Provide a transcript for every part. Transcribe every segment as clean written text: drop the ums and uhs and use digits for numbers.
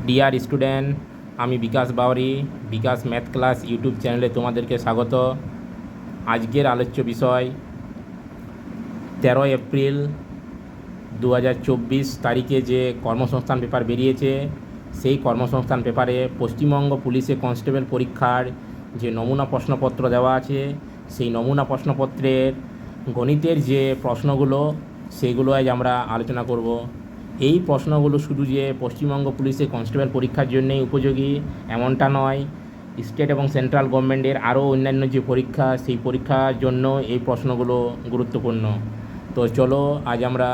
Dear student, আমি বিকাশ বাউরি, বিকাশ math class YouTube চ্যানেলে তোমাদেরকে স্বাগত। আজকের আলোচ্য বিষয় 13 এপ্রিল 2024 তারিখে যে কর্মসংস্থান পেপার বেরিয়েছে, সেই কর্মসংস্থান পেপারে পশ্চিমবঙ্গ পুলিশে কনস্টেবল পরীক্ষার যে নমুনা প্রশ্নপত্র দেওয়া আছে, সেই নমুনা প্রশ্নপত্রের গণিতের যে প্রশ্নগুলো, সেগুলো আজ আমরা আলোচনা করব। এই প্রশ্নগুলো শুধু যে পশ্চিমবঙ্গ পুলিশে কনস্টেবল পরীক্ষার জন্যই উপযোগী এমনটা নয়, স্টেট এবং সেন্ট্রাল গভর্নমেন্টের আরও অন্যান্য যে পরীক্ষা, সেই পরীক্ষার জন্য এই প্রশ্নগুলো গুরুত্বপূর্ণ। তো চলো আজ আমরা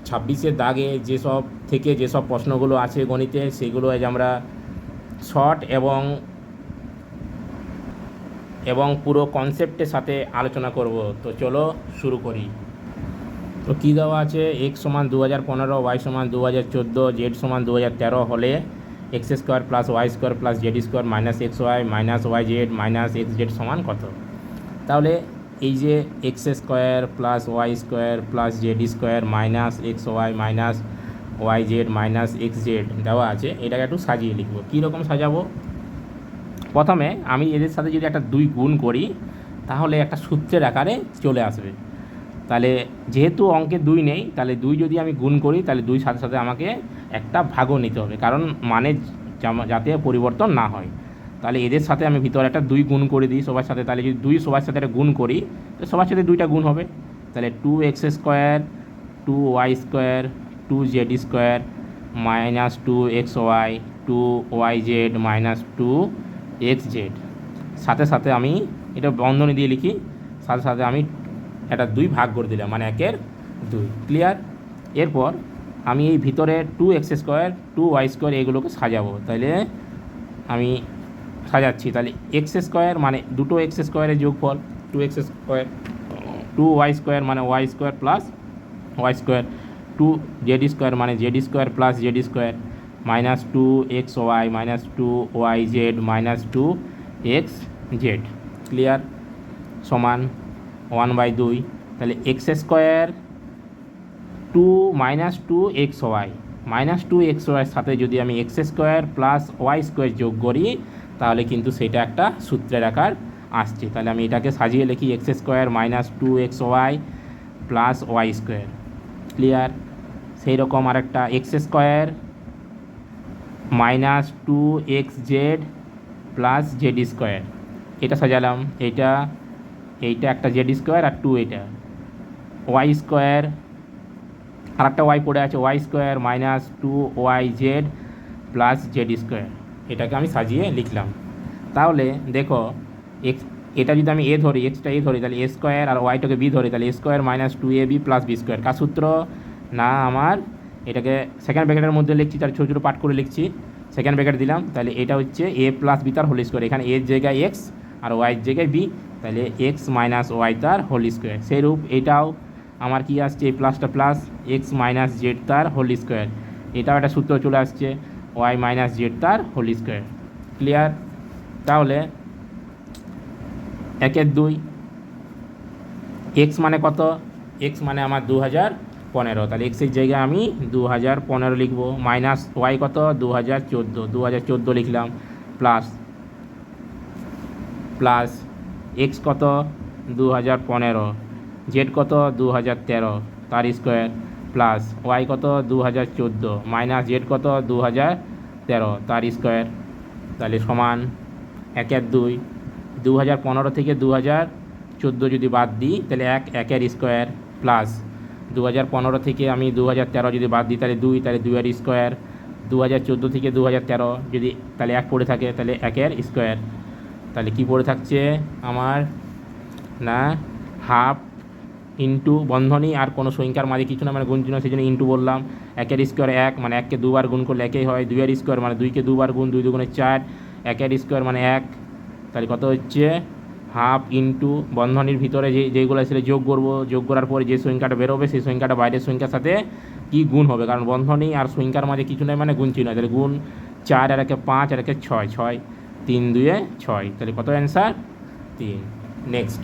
26-এর দাগে যেসব প্রশ্নগুলো আছে গণিতে, সেগুলো আজ আমরা শর্ট এবং পুরো কনসেপ্টের সাথে আলোচনা করব। তো চলো শুরু করি। তো কী দেওয়া আছে, x সমান 2015, y সমান 2014, z সমান 2013 হলে x square plus y square plus z square minus x y minus y z minus x z সমান কত? তাহলে এই যে x square plus y square plus z square minus x y minus y z minus x z দেওয়া আছে, এটাকে একটু সাজিয়ে লিখব। কীরকম সাজাবো? প্রথমে আমি এদের সাথে যদি একটা 2 গুণ করি, তাহলে একটা সূত্রের আকারে চলে আসবে। তাহলে যেহেতু অঙ্কে 2 নেই, তাহলে 2 যদি আমি গুণ করি, তাহলে 2 সাথে সাথে আমাকে একটা ভাগও নিতে হবে, কারণ মানে যাতে পরিবর্তন না হয়। তাহলে এদের সাথে আমি ভিতরে একটা 2 গুণ করে দিই সবার সাথে। তাহলে যদি 2 সবার সাথে একটা গুণ করি, তো সবার সাথে 2টা গুণ হবে। তাহলে 2x square 2y square 2z square minus 2xy 2yz minus 2xz। সাথে সাথে আমি এটা বন্ধনী দিয়ে লিখি, সাথে সাথে আমি এটা 2 ভাগ করে দিলাম, মানে 1/2। ক্লিয়ার? এরপর আমি এই ভিতরে 2x স্কোয়ার 2y স্কোয়ার এগুলোকে সাজাবো। তাহলে আমি সাজাচ্ছি। তাহলে এক্স স্কোয়ার মানে দুটো এক্স স্কোয়ারের যোগফল 2x স্কোয়ার, 2y স্কোয়ার মানে y square plus y square, 2z square মানে z square plus z square minus 2xy minus 2yz minus 2xz। Clear? সমান 1/2। তাহলে x square 2 minus 2xy minus 2xy সাথে যদি আমি x square plus y square যোগ করি, তাহলে কিন্তু সেটা একটা সূত্রের আকার আসছে। তাহলে আমি এটাকে সাজিয়ে লিখি, x square minus 2xy plus y square. Clear? সেই রকম আরেকটা x square minus 2xz plus z square, এটা সাজালাম। এইটা একটা জেড স্কোয়ার আর 2 এটা ওয়াই স্কোয়ার, আর একটা ওয়াই পড়ে আছে, y square minus 2yz plus z square, এটাকে আমি সাজিয়ে লিখলাম। তাহলে দেখো এটা যদি আমি এ ধরি, এক্সটা এ ধরি, তাহলে এ স্কোয়ার আর ওয়াইটাকে বি ধরি, তাহলে a square minus 2ab plus b square. কার সূত্র? না, আমার এটাকে সেকেন্ড ব্র্যাকেটের মধ্যে লিখছি, তার ছোটো ছোটো পাঠ করে লিখছি, সেকেন্ড ব্র্যাকেট দিলাম। তাহলে এটা হচ্ছে এ প্লাস বি তার হোল স্কোয়ার, এখানে এর জায়গায় এক্স আর ওয়াইয়ের জায়গায় বি, তাহলে এক্স মাইনাস ওয়াই তার হোল স্কোয়ার। সেইরূপ এটাও আমার কি আসছে, এই প্লাসটা প্লাস এক্স মাইনাস জেড তার হোল স্কোয়ার, এটাও একটা সূত্র চলে আসছে, ওয়াই মাইনাস জেড তার হোল স্কোয়ার। ক্লিয়ার? তাহলে 1/2। এক্স মানে কত? এক্স মানে আমার 2015, তাহলে এক্সের জায়গায় আমি 2015 লিখবো। মাইনাস ওয়াই কত? 2014 লিখলাম, প্লাস এক্স কত? 2015, জেড কত? 2013 তার স্কোয়ার, প্লাস ওয়াই কত? 2014 মাইনাস জেড কত? 2013 তার স্কোয়ার। তাহলে সমান 1/2। 2015 থেকে 2014 যদি বাদ দিই, তাহলে 1 স্কোয়ার, প্লাস 2015 থেকে আমি 2013 যদি বাদ দিই, তাহলে 2, তাহলে 2 স্কোয়ার। 2014 থেকে 2013 যদি তাহলে 1 পড়ে থাকে, তাহলে 1 স্কোয়ার। তাহলে কি পড়ে থাকছে আমার? না, হাফ ইন্টু বন্ধনী আর কোনো সংখ্যার মাঝে কিছু না, মানে গুণ চিহ্ন, সেই জন্য ইন্টু বললাম। 1 স্কোয়ার 1 মানে 1কে 2বার গুণ করলে 1 হয়। 2 স্কোয়ার মানে 2কে 2বার গুণ, 2 2 4, 1 স্কোয়ার মানে 1। তাহলে কত হচ্ছে? হাফ ইন্টু বন্ধনীর ভিতরে যেগুলো সেটা যোগ করবো, যোগ করার পরে যে সংখ্যাটা বেরোবে, সেই সংখ্যাটা বাইরের সংখ্যার সাথে কি গুণ হবে, কারণ বন্ধনী আর সংখ্যার মাঝে কিছু নয়, মানে গুণ চিহ্ন। তাহলে গুণ 4 আর 1 5 আর 1 6, 6 3 2 6, তাহলে কত অ্যান্সার? 3। নেক্সট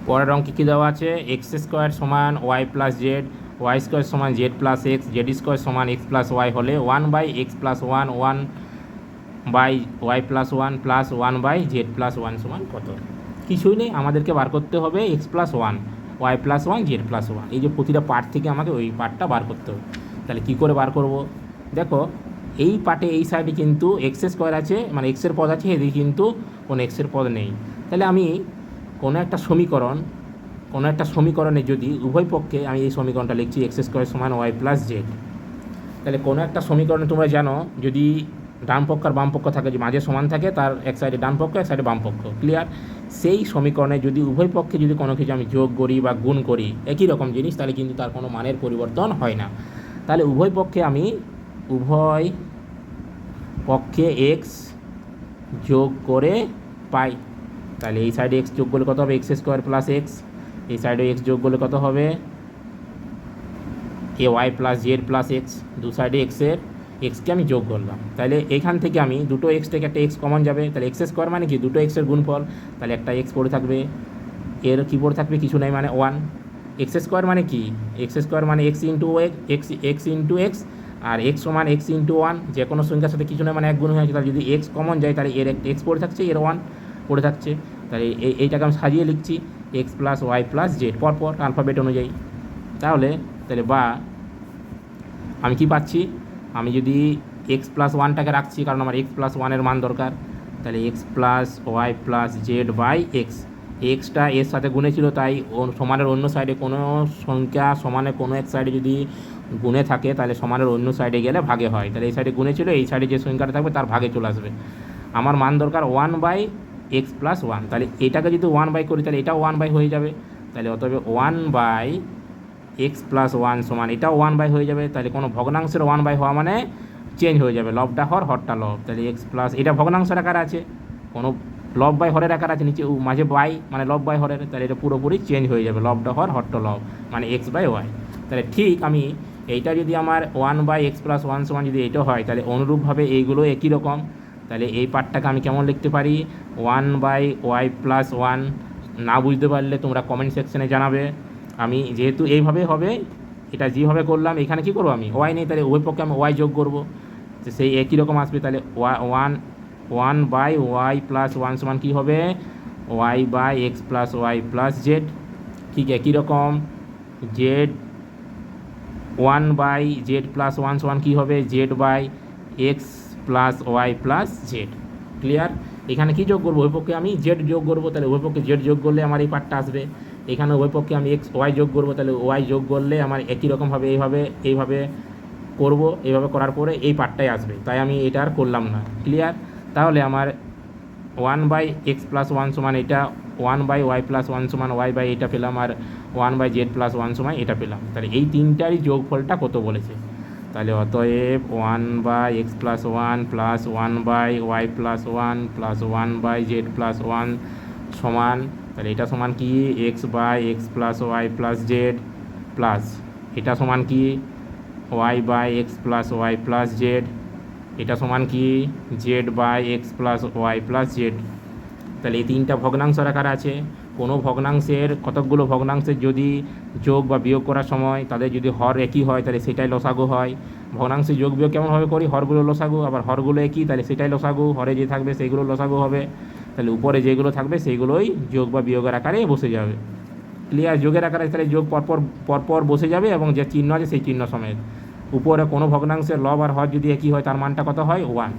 পরের অঙ্কে কী দেওয়া আছে, এক্স স্কোয়ার সমান y plus z y square সমান z plus x, z square সমান এক্স প্লাস ওয়াই হলে 1/x+1 1/y+1 সমান কত? কিছুই নেই, আমাদেরকে বার করতে হবে x+1 y+1 z+1। এই যে প্রতিটা পার্ট থেকে আমাকে ওই পার্টটা বার করতে হবে। তাহলে কি করে বার করব? দেখো এই পার্টে এই সাইডে কিন্তু x² আছে, মানে এক্সের পদ আছে, এদিকে কিন্তু কোনো এক্সের পদ নেই। তাহলে আমি কোনো একটা সমীকরণে যদি উভয় পক্ষে আমি এই সমীকরণটা লিখছি x² সমান y+z। তাহলে কোনো একটা সমীকরণে তোমরা জানো যদি ডান পক্ষ আর বাম পক্ষ থাকে, যে মাঝে সমান থাকে, তার এক সাইডে ডান পক্ষ, এক সাইডে বাম পক্ষ, ক্লিয়ার? সেই সমীকরণে যদি উভয় পক্ষে যদি কোনো কিছু আমি যোগ করি বা গুণ করি, একই রকম জিনিস, তাহলে কিন্তু তার কোনো মানের পরিবর্তন হয় না। তাহলে উভয় পক্ষে এক্স যোগ করে পাই। তাহলে এই সাইডে এক্স যোগ করলে কত হবে? x² plus x. এই সাইডে এক্স যোগ করলে কত হবে? ay+z+x। দু সাইডে এক্সকে আমি যোগ করলাম। তাহলে এখান থেকে আমি দুটো এক্স থেকে একটা এক্স কমন যাবে। তাহলে x² মানে কি? দুটো এক্সের গুণফল। তাহলে একটা এক্স পড়ে থাকবে, এর কী পড়ে থাকবে? কিছু নাই, মানে 1। x² মানে কি? x² মানে x ইন্টু এক্স, আর x সমান x ইন্টু 1। যে কোনো সংখ্যার সাথে কিছু নয়, মানে এক গুণ হয়ে আছে। তাহলে যদি এক্স কমন যায় তাহলে এর একটা এক্স পড়ে থাকছে, এর 1 পড়ে থাকছে। তাহলে এইটাকে আমি সাজিয়ে লিখছি x+y+z পরপর অ্যালফাবেট অনুযায়ী। তাহলে বা আমি কি পাচ্ছি? আমি যদি x+1টাকে রাখছি, কারণ আমার x+1 মান দরকার। তাহলে x+y+z/x, এক্সটা এর সাথে গুণে ছিল, তাই সমানের অন্য সাইডে কোনো সংখ্যা সমানের কোনো এক সাইডে যদি গুণে থাকে, তাহলে সমানের অন্য সাইডে গেলে ভাগে হয়। তাহলে এই সাইডে গুণে ছিল, এই সাইডে যে সংখ্যাটা থাকবে তার ভাগে চলে আসবে। আমার মান দরকার 1/x+1। তাহলে এটাকে যদি 1/, করি তাহলে এটাও 1/, হয়ে যাবে। তাহলে অতএব 1/x+1 সমান এটাও 1/, হয়ে যাবে। তাহলে কোনো ভগ্নাংশের 1/, হওয়া মানে চেঞ্জ হয়ে যাবে, লবটা হর হরটা লব। তাহলে এটা ভগ্নাংশের আকার আছে, কোনো লব/, হরের আকার আছে, নিচে মাঝে বাই মানে লব/, হরের। তাহলে এটা পুরোপুরি চেঞ্জ হয়ে যাবে, লবটা হর হরটা লব, মানে x/y। তাহলে ঠিক আমি এইটা যদি আমার 1/x+1 সমান যদি এইটা হয়, তাহলে অনুরূপভাবে এইগুলো একই রকম। তাহলে এই পার্টটাকে আমি কেমন লিখতে পারি? 1/y+1। না বুঝতে পারলে তোমরা কমেন্ট সেকশনে জানাবে। আমি যেহেতু এইভাবে হবে, এটা যেভাবে করলাম, এখানে কি করবো? আমি ওয়াই নেই, তাহলে উভয় পক্ষে আমি ওয়াই যোগ করবো, তো সেই একই রকম আসবে। তাহলে 1/y+1 সমান কী হবে? y/x+y+z। ঠিক একই রকম1/z+1 সমান কী হবে? z/x+y+z। ক্লিয়ার? এখানে কি যোগ করবো? উভয় পক্ষে আমি জেড যোগ করবো। তাহলে উভয় পক্ষে জেড যোগ করলে আমার এই পার্টটা আসবে। এখানে উভয় পক্ষে আমি ওয়াই যোগ করবো। তাহলে ওয়াই যোগ করলে আমার একই রকমভাবে এইভাবে করবো। এইভাবে করার পরে এই পার্টটাই আসবে, তাই আমি এটা আর করলাম না। ক্লিয়ার? তাহলে আমার 1/x+1 সমান এটা, 1/y+1 সমান y/, এটা পেলাম, আর 1/z+1 সমান এটা পেলাম। তাহলে এই তিনটারই যোগফলটা কত বলেছে? তাহলে অতএব 1/x+1 plus 1/y+1 plus 1/z+1 সমান, তাহলে এটা সমান কি? x/x+y+z প্লাস এটা সমান কি? y/x+y+z। এটা সমান কি? z/x+y+z। তাহলে এই তিনটা ভগ্নাংশের আকার আছে। কোনো ভগ্নাংশের কতকগুলো ভগ্নাংশের যদি যোগ বা বিয়োগ করার সময় তাদের যদি হর একই হয়, তাহলে সেটাই লসাগু হয়। ভগ্নাংশে যোগ বিয়োগ কেমনভাবে করি? হরগুলো লসাগু, আবার হরগুলো একই, তাহলে সেটাই লসাগু। হরে যে থাকবে সেইগুলো লসাগু হবে। তাহলে উপরে যেগুলো থাকবে সেইগুলোই যোগ বা বিয়োগের আকারে বসে যাবে। ক্লিয়ার? যোগের আকারে তাহলে যোগ পরপর বসে যাবে, এবং যে চিহ্ন আছে সেই চিহ্ন সমেত। উপরে কোনো ভগ্নাংশের লব আর হর যদি একই হয়, তার মানটা কত হয়? 1।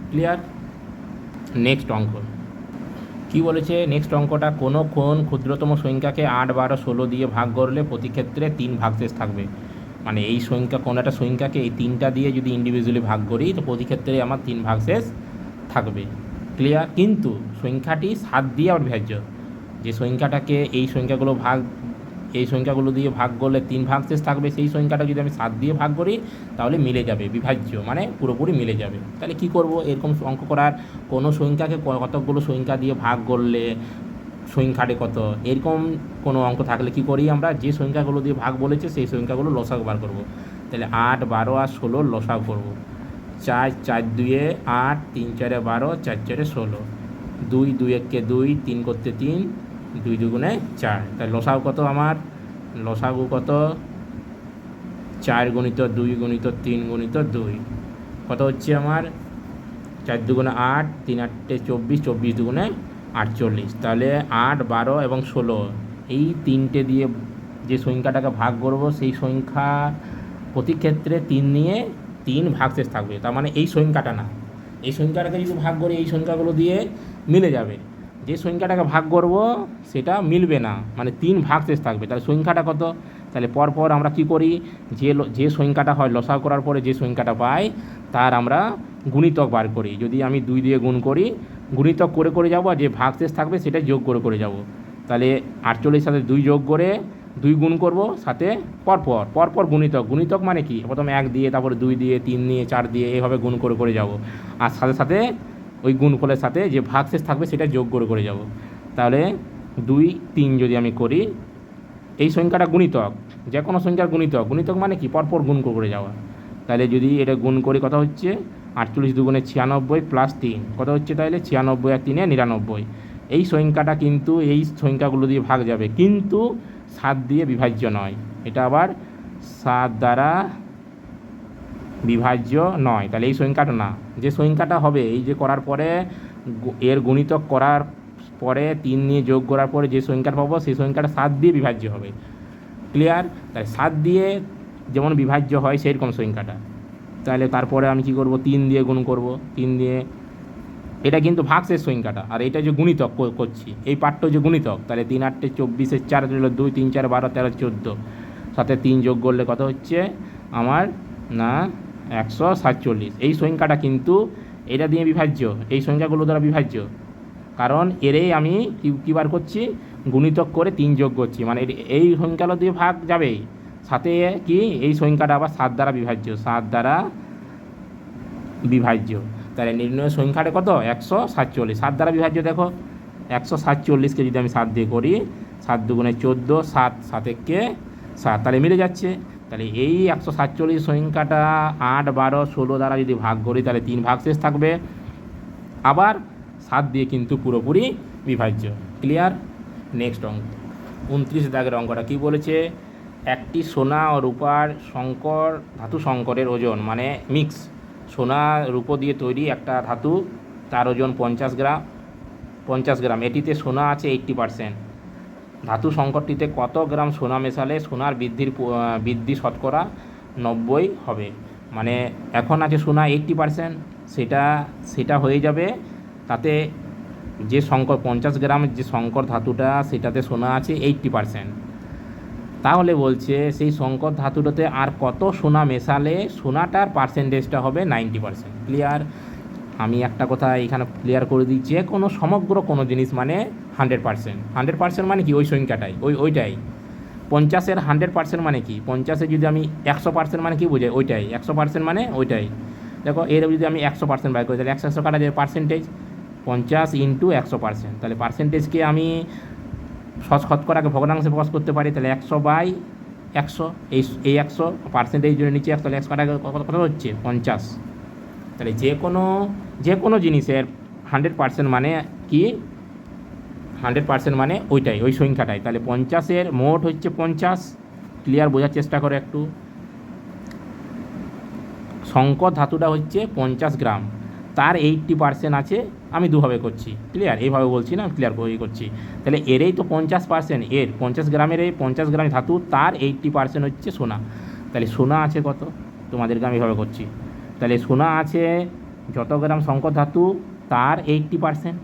ক্লিয়ার? নেক্সট অঙ্ক কী বলেছে? নেক্সট অঙ্কটা, কোনো ক্ষুদ্রতম সংখ্যাকে 8, 12, 16 দিয়ে ভাগ করলে প্রতি ক্ষেত্রে 3 ভাগশেষ থাকবে। মানে এই সংখ্যা, কোনো একটা সংখ্যাকে এই 3টা দিয়ে যদি ইন্ডিভিজুয়ালি ভাগ করি, তো প্রতি ক্ষেত্রে আমার 3 ভাগশেষ থাকবে। ক্লিয়ার? কিন্তু সংখ্যাটি 7 দিয়ে আবার বিভাজ্য। যে সংখ্যাটাকে এই সংখ্যাগুলো দিয়ে ভাগ করলে 3 ভাগশেষ থাকবে, সেই সংখ্যাটা যদি আমি 7 দিয়ে ভাগ করি তাহলে মিলে যাবে, বিভাজ্য মানে পুরোপুরি মিলে যাবে। তাহলে কি করব? এরকম অঙ্ক করার, কোনো সংখ্যাকে কতকগুলো সংখ্যা দিয়ে ভাগ করলে সংখ্যাটি কত, এরকম কোনো অঙ্ক থাকলে কি করি আমরা? যে সংখ্যাগুলো দিয়ে ভাগ বলেছে সেই সংখ্যাগুলো লসাগু বার করব। তাহলে 8, 12 আর 16 লসাগু করব। 4, 4 2 8, 3 4 12, 4 4 16, 2 2 1 2, 3 করতে 3, 2 2 4। তাহলে লসাগু কত আমার? লসাগু কত? 4 গুণিত 2 গুণিত 3 গুণিত 2 কত হচ্ছে আমার 4 দুগুণে 8, 3 8 24, 24 দুগুণে 48। তাহলে 8, 12 এবং 16 এই তিনটে দিয়ে যে সংখ্যাটাকে ভাগ করব সেই সংখ্যা প্রতি ক্ষেত্রে 3 নিয়ে 3 ভাগশেষ থাকবে। তার মানে এই সংখ্যাটা না, এই সংখ্যাটাকে যদি ভাগ করি এই সংখ্যাগুলো দিয়ে মিলে যাবে, যে সংখ্যাটাকে ভাগ করব সেটা মিলবে না, মানে 3 ভাগশেষ থাকবে। তাহলে সংখ্যাটা কত? তাহলে পরপর আমরা কি করি, যে সংখ্যাটা হয় লসাগু করার পরে যে সংখ্যাটা পাই তার আমরা গুণিতক বার করি। যদি আমি 2 দিয়ে গুণ করি, গুণিতক করে করে যাব, আর যে ভাগশেষ থাকবে সেটা যোগ করে করে যাব। তাহলে 48 সাথে 2 যোগ করে 2 গুণ করব, সাথে পরপর গুণিতক মানে কি, প্রথমে 1 দিয়ে, তারপরে 2 দিয়ে, 3 দিয়ে, 4 দিয়ে, এইভাবে গুণ করে করে যাব, আর সাথে সাথে ওই গুণফলের সাথে যে ভাগশেষ থাকবে সেটা যোগ করে করে যাব। তাহলে 2, 3 যদি আমি করি, এই সংখ্যাটা গুণিতক, যে কোনো সংখ্যার গুণিতক মানে কি, পরপর গুণ করে যাওয়া। তাহলে যদি এটা গুণ করি কত হচ্ছে, 48 দুগুণে 96 প্লাস 3 কত হচ্ছে, তাহলে 96 আর 3 99। এই সংখ্যাটা কিন্তু এই সংখ্যাগুলো দিয়ে ভাগ যাবে, কিন্তু 7 দিয়ে বিভাজ্য নয়, এটা আবার 7 দ্বারা বিভাজ্য নয়। তাহলে এই সংখ্যাটা না, যে সংখ্যাটা হবে এই যে করার পরে এর গুণিতক করার পরে 3 নিয়ে যোগ করার পরে যে সংখ্যাটা পাবো সেই সংখ্যাটা 7 দিয়ে বিভাজ্য হবে। ক্লিয়ার? তাহলে 7 দিয়ে যেমন বিভাজ্য হয় সেইরকম সংখ্যাটা। তাহলে তারপরে আমি কি করব, 3 দিয়ে গুণ করব, 3 দিয়ে, এটা কিন্তু ভাগশেষ সংখ্যাটা, আর এটা যে গুণিতক করছি এই পাঠটা যে গুণিতক। তাহলে 3 8 24, 4 2 3 4 12 13 14, সাথে 3 যোগ করলে কত হচ্ছে আমার না 147। এই সংখ্যাটা কিন্তু এটা দিয়ে বিভাজ্য, এই সংখ্যাগুলো দ্বারা বিভাজ্য, কারণ এরই আমি কী বার করছি, গুণিতক করে 3 যোগ করছি, মানে এই সংখ্যাগুলো দিয়ে ভাগ যাবেই, সাথে কি এই সংখ্যাটা আবার 7 দ্বারা বিভাজ্য, 7 দ্বারা বিভাজ্য। তাহলে নির্ণয় সংখ্যাটা কত, 147, 7 দ্বারা বিভাজ্য। দেখো 147কে যদি আমি 7 দিয়ে করি, 7 দুগুণে 14, 7 7 একে 7, তাহলে মিলে যাচ্ছে। তাহলে এই 147 সংখ্যাটা 8, 12, 16 দ্বারা যদি ভাগ করি তাহলে 3 ভাগশেষ থাকবে, আবার 7 দিয়ে কিন্তু পুরোপুরি বিভাজ্য। ক্লিয়ার? নেক্সট অঙ্ক 29 দাগের অঙ্কটা কী বলেছে, একটি সোনা ও রূপার সংকর ধাতু সংকরের ওজন, মানে মিক্স সোনা রূপো দিয়ে তৈরি একটা ধাতু, তার ওজন 50 গ্রাম, এটিতে সোনা আছে 80%। ধাতু সংকরটিতে কত গ্রাম সোনা মেশালে সোনার বৃদ্ধি শতকরা 90 হবে। মানে এখন আছে সোনা 80%, সেটা হয়ে যাবে, তাতে যে সংকর 50 গ্রাম যে সংকর ধাতুটা সেটাতে সোনা আছে 80%। তাহলে বলছে সেই সংকর ধাতুটাতে আর কত সোনা মেশালে সোনাটার পার্সেন্টেজটা হবে 90%। ক্লিয়ার? আমি একটা কথা এখানে ক্লিয়ার করে দিই, যে কোনো সমগ্র কোনো জিনিস মানে 100%। মানে কি, ওই সংখ্যাটাই ওইটাই। 50-এর 100% মানে কি, 50-এর যদি আমি 100% মানে কি বোঝাই, ওইটাই 100% মানে ওইটাই। দেখো এর যদি আমি 100% বাই করি তাহলে 100 কাটা যায় পার্সেন্টেজ, 50 × 100%। তাহলে পার্সেন্টেজকে আমি শতকরাকে ভগ্নাংশে প্রকাশ করতে পারি, তাহলে 100/100, এই 100 পার্সেন্টেজ জন্য নিচে 100, তাহলে 100 কাটা কত হচ্ছে 50। তাহলে যে কোনো জিনিসের 100% মানে কি, 100% মানে ওইটাই, ওই সংখ্যাটাই। তাহলে 50-এর মোট হচ্ছে 50। ক্লিয়ার? বোঝার চেষ্টা করে একটু। সংকর ধাতুটা হচ্ছে 50 গ্রাম, তার 80% আছে, আমি দুভাবে করছি। ক্লিয়ার? এইভাবে বলছি না, ক্লিয়ার করছি। তাহলে এরই তো 50%, এর 50 গ্রামের এই 50 গ্রাম ধাতু, তার 80% হচ্ছে সোনা। তাহলে সোনা আছে কত, তোমাদেরকে আমি এভাবে করছি। তাহলে সোনা আছে যত গ্রাম সংকর ধাতু তার 80%।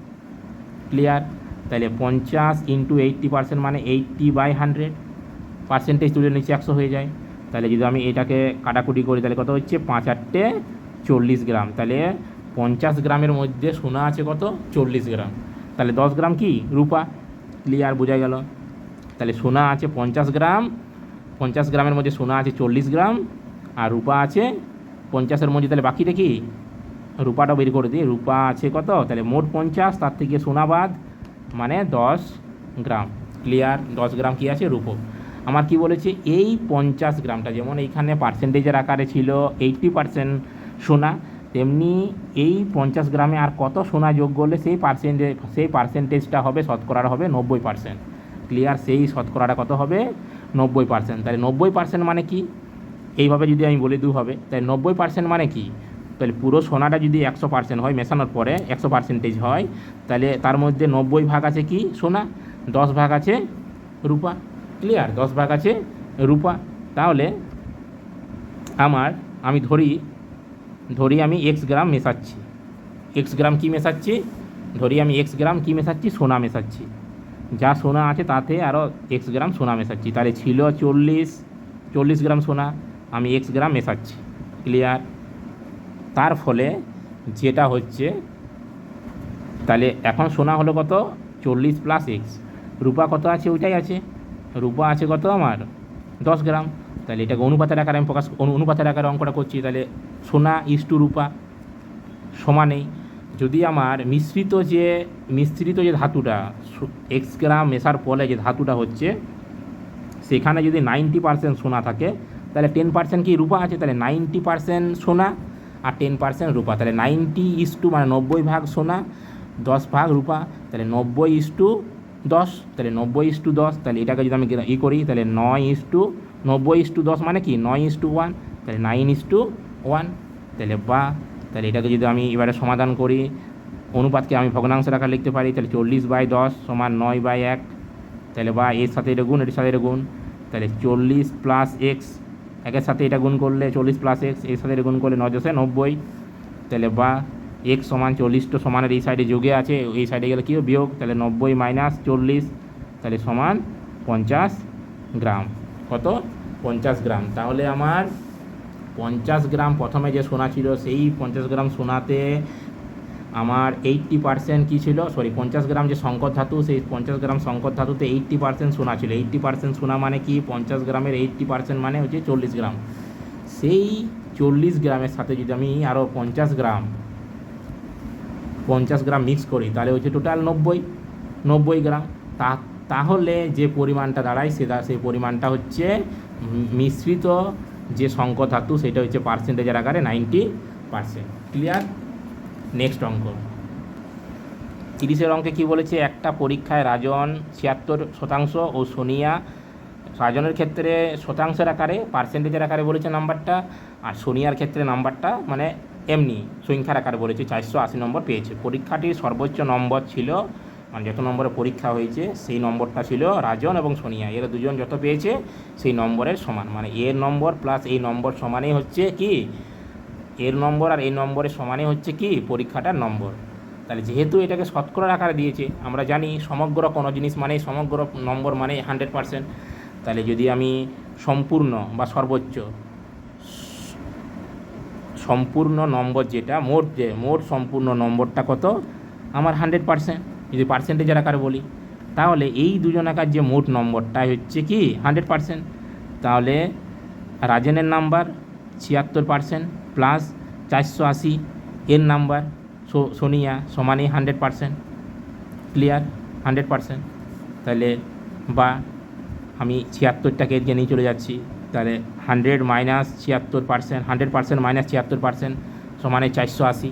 ক্লিয়ার? তাহলে 50 × 80% মানে 80/100, পার্সেন্টেজ তুলে নিচে 100 হয়ে যায়। তাহলে যদি আমি এটাকে কাটাকুটি করি তাহলে কত হচ্ছে, 5 8 40 গ্রাম। তাহলে 50 গ্রামের মধ্যে সোনা আছে কত, 40 গ্রাম। তাহলে 10 গ্রাম কি রূপা। ক্লিয়ার? বোঝা গেল? তাহলে সোনা আছে 50 গ্রাম, 50 গ্রামের মধ্যে সোনা আছে 40 গ্রাম, আর রূপা আছে 50-এর মধ্যে, তাহলে বাকিটা কি, রূপাটা বের করে দিই। রূপা আছে কত, তাহলে মোট 50, তার থেকে সোনা বাদ, মানে 10 গ্রাম। ক্লিয়ার? 10 গ্রাম কি আছে, রূপো। আমার কি বলেছে, এই 50 গ্রামটা যেমন এইখানে পার্সেন্টেজের আকারে ছিল 80% সোনা, তেমনি এই 50 গ্রামে আর কত সোনা যোগ করলে সেই পার্সেন্টেজটা হবে, শতকরাটা হবে 90%। ক্লিয়ার? সেই শতকরাটা কত হবে, 90%। তাহলে 90% মানে কি, এইভাবে যদি আমি বলি 2 হবে, তাই 90% মানে কি, তাহলে পুরো সোনাটা যদি 100% হয়, মেশানোর পরে 100% হয়, তাহলে তার মধ্যে 90 ভাগ আছে কি সোনা, 10 ভাগ আছে রূপা। ক্লিয়ার? 10 ভাগ আছে রূপা। তাহলে আমি ধরি আমি এক্স গ্রাম মেশাচ্ছি, এক্স গ্রাম কী মেশাচ্ছি, ধরি আমি এক্স গ্রাম কী মেশাচ্ছি, সোনা মেশাচ্ছি, যা সোনা আছে তাতে আরও এক্স গ্রাম সোনা মেশাচ্ছি। তাহলে ছিল 40 গ্রাম সোনা, আমি এক্স গ্রাম মেশাচ্ছি। ক্লিয়ার? তার ফলে যেটা হচ্ছে, তাহলে এখন সোনা হলো কত, 40 প্লাস এক্স, রূপা কত আছে, ওইটাই আছে, রূপা আছে কত আমার 10 গ্রাম। তাহলে এটাকে অনুপাতের আকারে আমি অনুপাতের আকারে অঙ্কটা করছি। তাহলে সোনা ইস্টু রূপা সমানেই, যদি আমার মিশ্রিত যে ধাতুটা, এক্স গ্রাম মেশার ফলে যে ধাতুটা হচ্ছে, সেখানে যদি 90% সোনা থাকে, তাহলে 10% কি রূপা আছে, তাহলে 90% সোনা আর 10% রূপা, তাহলে 90:, মানে 90 ভাগ সোনা, 10 ভাগ রূপা, তাহলে 90:10, তাহলে 90:10। তাহলে এটাকে যদি আমি করি, তাহলে 9:90:10 মানে কি 9:1, তাহলে 9:1। তাহলে এটাকে যদি আমি এবারে সমাধান করি, অনুপাতকে আমি ভগ্নাংশের আকারে লিখতে পারি, তাহলে 40/10 সমান 9/1, তাহলে বা এর সাথে এটা গুণ, এর সাথে এটা গুণ, তাহলে 40 প্লাস এক্স, একের সাথে এটা গুণ করলে 40 প্লাস এক্স, এর সাথে এটা গুণ করলে 9×90, তাহলে বা এক্স সমান 40, তো সমানের এই সাইডে যোগে আছে, এই সাইডে গেলে কী বিয়োগ, তাহলে 90 মাইনাস 40, তাহলে সমান 50 গ্রাম। কত? 50 গ্রাম। তাহলে আমার 50 গ্রাম প্রথমে যে সোনা ছিল, সেই 50 গ্রাম সোনাতে আমার 80% কী ছিল, 50 গ্রাম যে সংকর ধাতু, সেই 50 গ্রাম সংকর ধাতুতে 80% সোনা ছিল। 80% সোনা মানে কি, 50 গ্রামের 80% মানে হচ্ছে 40 গ্রাম। সেই 40 গ্রামের সাথে যদি আমি আরও 50 গ্রাম মিক্স করি, তাহলে হচ্ছে টোটাল 90 গ্রাম। তাহলে যে পরিমাণটা দাঁড়ায়, সেই পরিমাণটা হচ্ছে মিশ্রিত যে সংকর ধাতু, সেটা হচ্ছে পার্সেন্টেজের আকারে 90%। ক্লিয়ার? নেক্সট অঙ্ক 30-এর অঙ্কে কী বলেছে, একটা পরীক্ষায় রাজন 76% ও সোনিয়া, রাজনের ক্ষেত্রে শতাংশের আকারে, পার্সেন্টেজের আকারে বলেছে নাম্বারটা, আর সোনিয়ার ক্ষেত্রে নাম্বারটা মানে এমনি সংখ্যার আকারে বলেছে, 480 নম্বর পেয়েছে। পরীক্ষাটির সর্বোচ্চ নম্বর ছিল, মানে যত নম্বরে পরীক্ষা হয়েছে সেই নম্বরটা ছিল রাজন এবং সোনিয়া, এরা দুজন যত পেয়েছে সেই নম্বরের সমান, মানে এর নম্বর প্লাস এই নম্বর সমানেই হচ্ছে কি, এর নম্বর আর এই নম্বরের সমানে হচ্ছে কি পরীক্ষাটার নম্বর। তাহলে যেহেতু এটাকে শতকরার আকারে দিয়েছে, আমরা জানি সমগ্র কোনো জিনিস মানে সমগ্র নম্বর মানে 100%। তাহলে যদি আমি সম্পূর্ণ বা সম্পূর্ণ নম্বর যেটা মোট সম্পূর্ণ নম্বরটা কত আমার 100%, যদি পার্সেন্টেজের আকারে বলি, তাহলে এই দুজন আকার যে মোট নম্বরটাই হচ্ছে কি 100%। তাহলে রাজেনের নাম্বার 76% প্লাস 480 এর নাম্বার সোনিয়া সমানই 100%। ক্লিয়ার? 100%। তাহলে বা আমি 76টাকে এদিকে নিয়ে চলে যাচ্ছি, তাহলে 100 মাইনাস 76%, 100% মাইনাস 76% সমানে 480।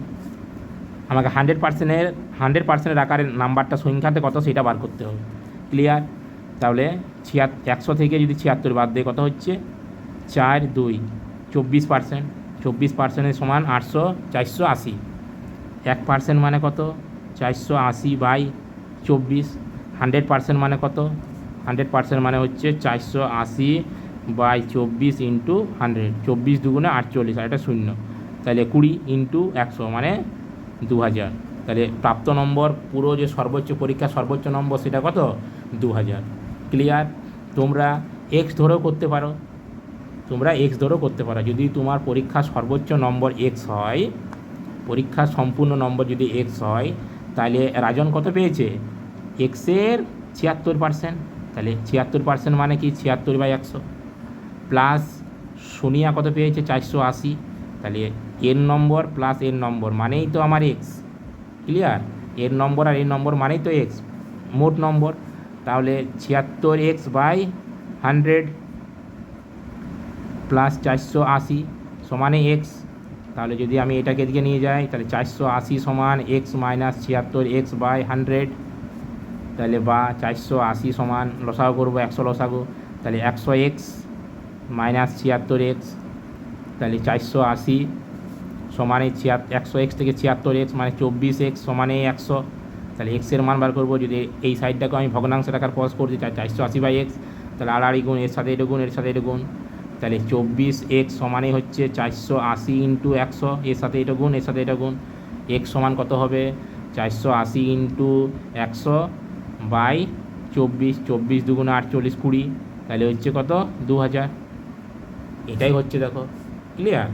আমাকে 100%-এর আকারের নাম্বারটা সংখ্যাতে কত সেটা বার করতে হবে। ক্লিয়ার? তাহলে 100 থেকে যদি 76 বাদ দিয়ে কত হচ্ছে, 4 2 24%, 24%-এর সমান 480। 1% মানে কত, 480/24। 100% মানে কত, 100% মানে হচ্ছে 480/24 ইন্টু 100, 24 দুগুণে 48, আর এটা 0, তাহলে 20 ইন্টু 100 মানে 2000। তাহলে প্রাপ্ত নম্বর পুরো যে সর্বোচ্চ পরীক্ষার সর্বোচ্চ নম্বর সেটা কত, 2000। ক্লিয়ার? তোমরা এক্স ধরেও করতে পারো, যদি তোমার পরীক্ষার সর্বোচ্চ নম্বর এক্স হয়, পরীক্ষার সম্পূর্ণ নম্বর যদি এক্স হয়, তাহলে রাজন কত পেয়েছে, এক্সের 76%, তাহলে 76% মানে কি 76/100, প্লাস সোনিয়া কত পেয়েছে 480, তাহলে এর নম্বর প্লাস এর নম্বর মানেই তো আমার এক্স। ক্লিয়ার? এর নম্বর আর এর নম্বর মানেই তো এক্স মোট নম্বর। তাহলে 76x/100 প্লাস 480 সমানে এক্স। তাহলে যদি আমি এটাকে এদিকে নিয়ে যাই, তাহলে 480 সমান এক্স মাইনাস 76x/100, তাহলে বা 480 সমান লসাগু করবো 100 লসাগু, তাহলে 100x মাইনাস 76x তাহলে 480 সমানে 100x থেকে 76x মানে 24x সমানে 100। তাহলে এক্সের মান বার করবো। যদি এই সাইডটাকে আমি ভগ্নাংশের আকার পজ করতে চাই 480/x, তাহলে আড়াআড়ি গুণ, এর সাথে এটা গুণ, এর সাথে এটা গুণ, তাহলে 24x সমানে হচ্ছে 480 ইন্টু 100, এর সাথে এটা গুণ, এর সাথে এটা গুণ। x সমান কত হবে? 480 ইন্টু 100/24, 24 দুগুণে 48, 20, তাহলে হচ্ছে কত? 2000। এটাই হচ্ছে, দেখো ক্লিয়ার।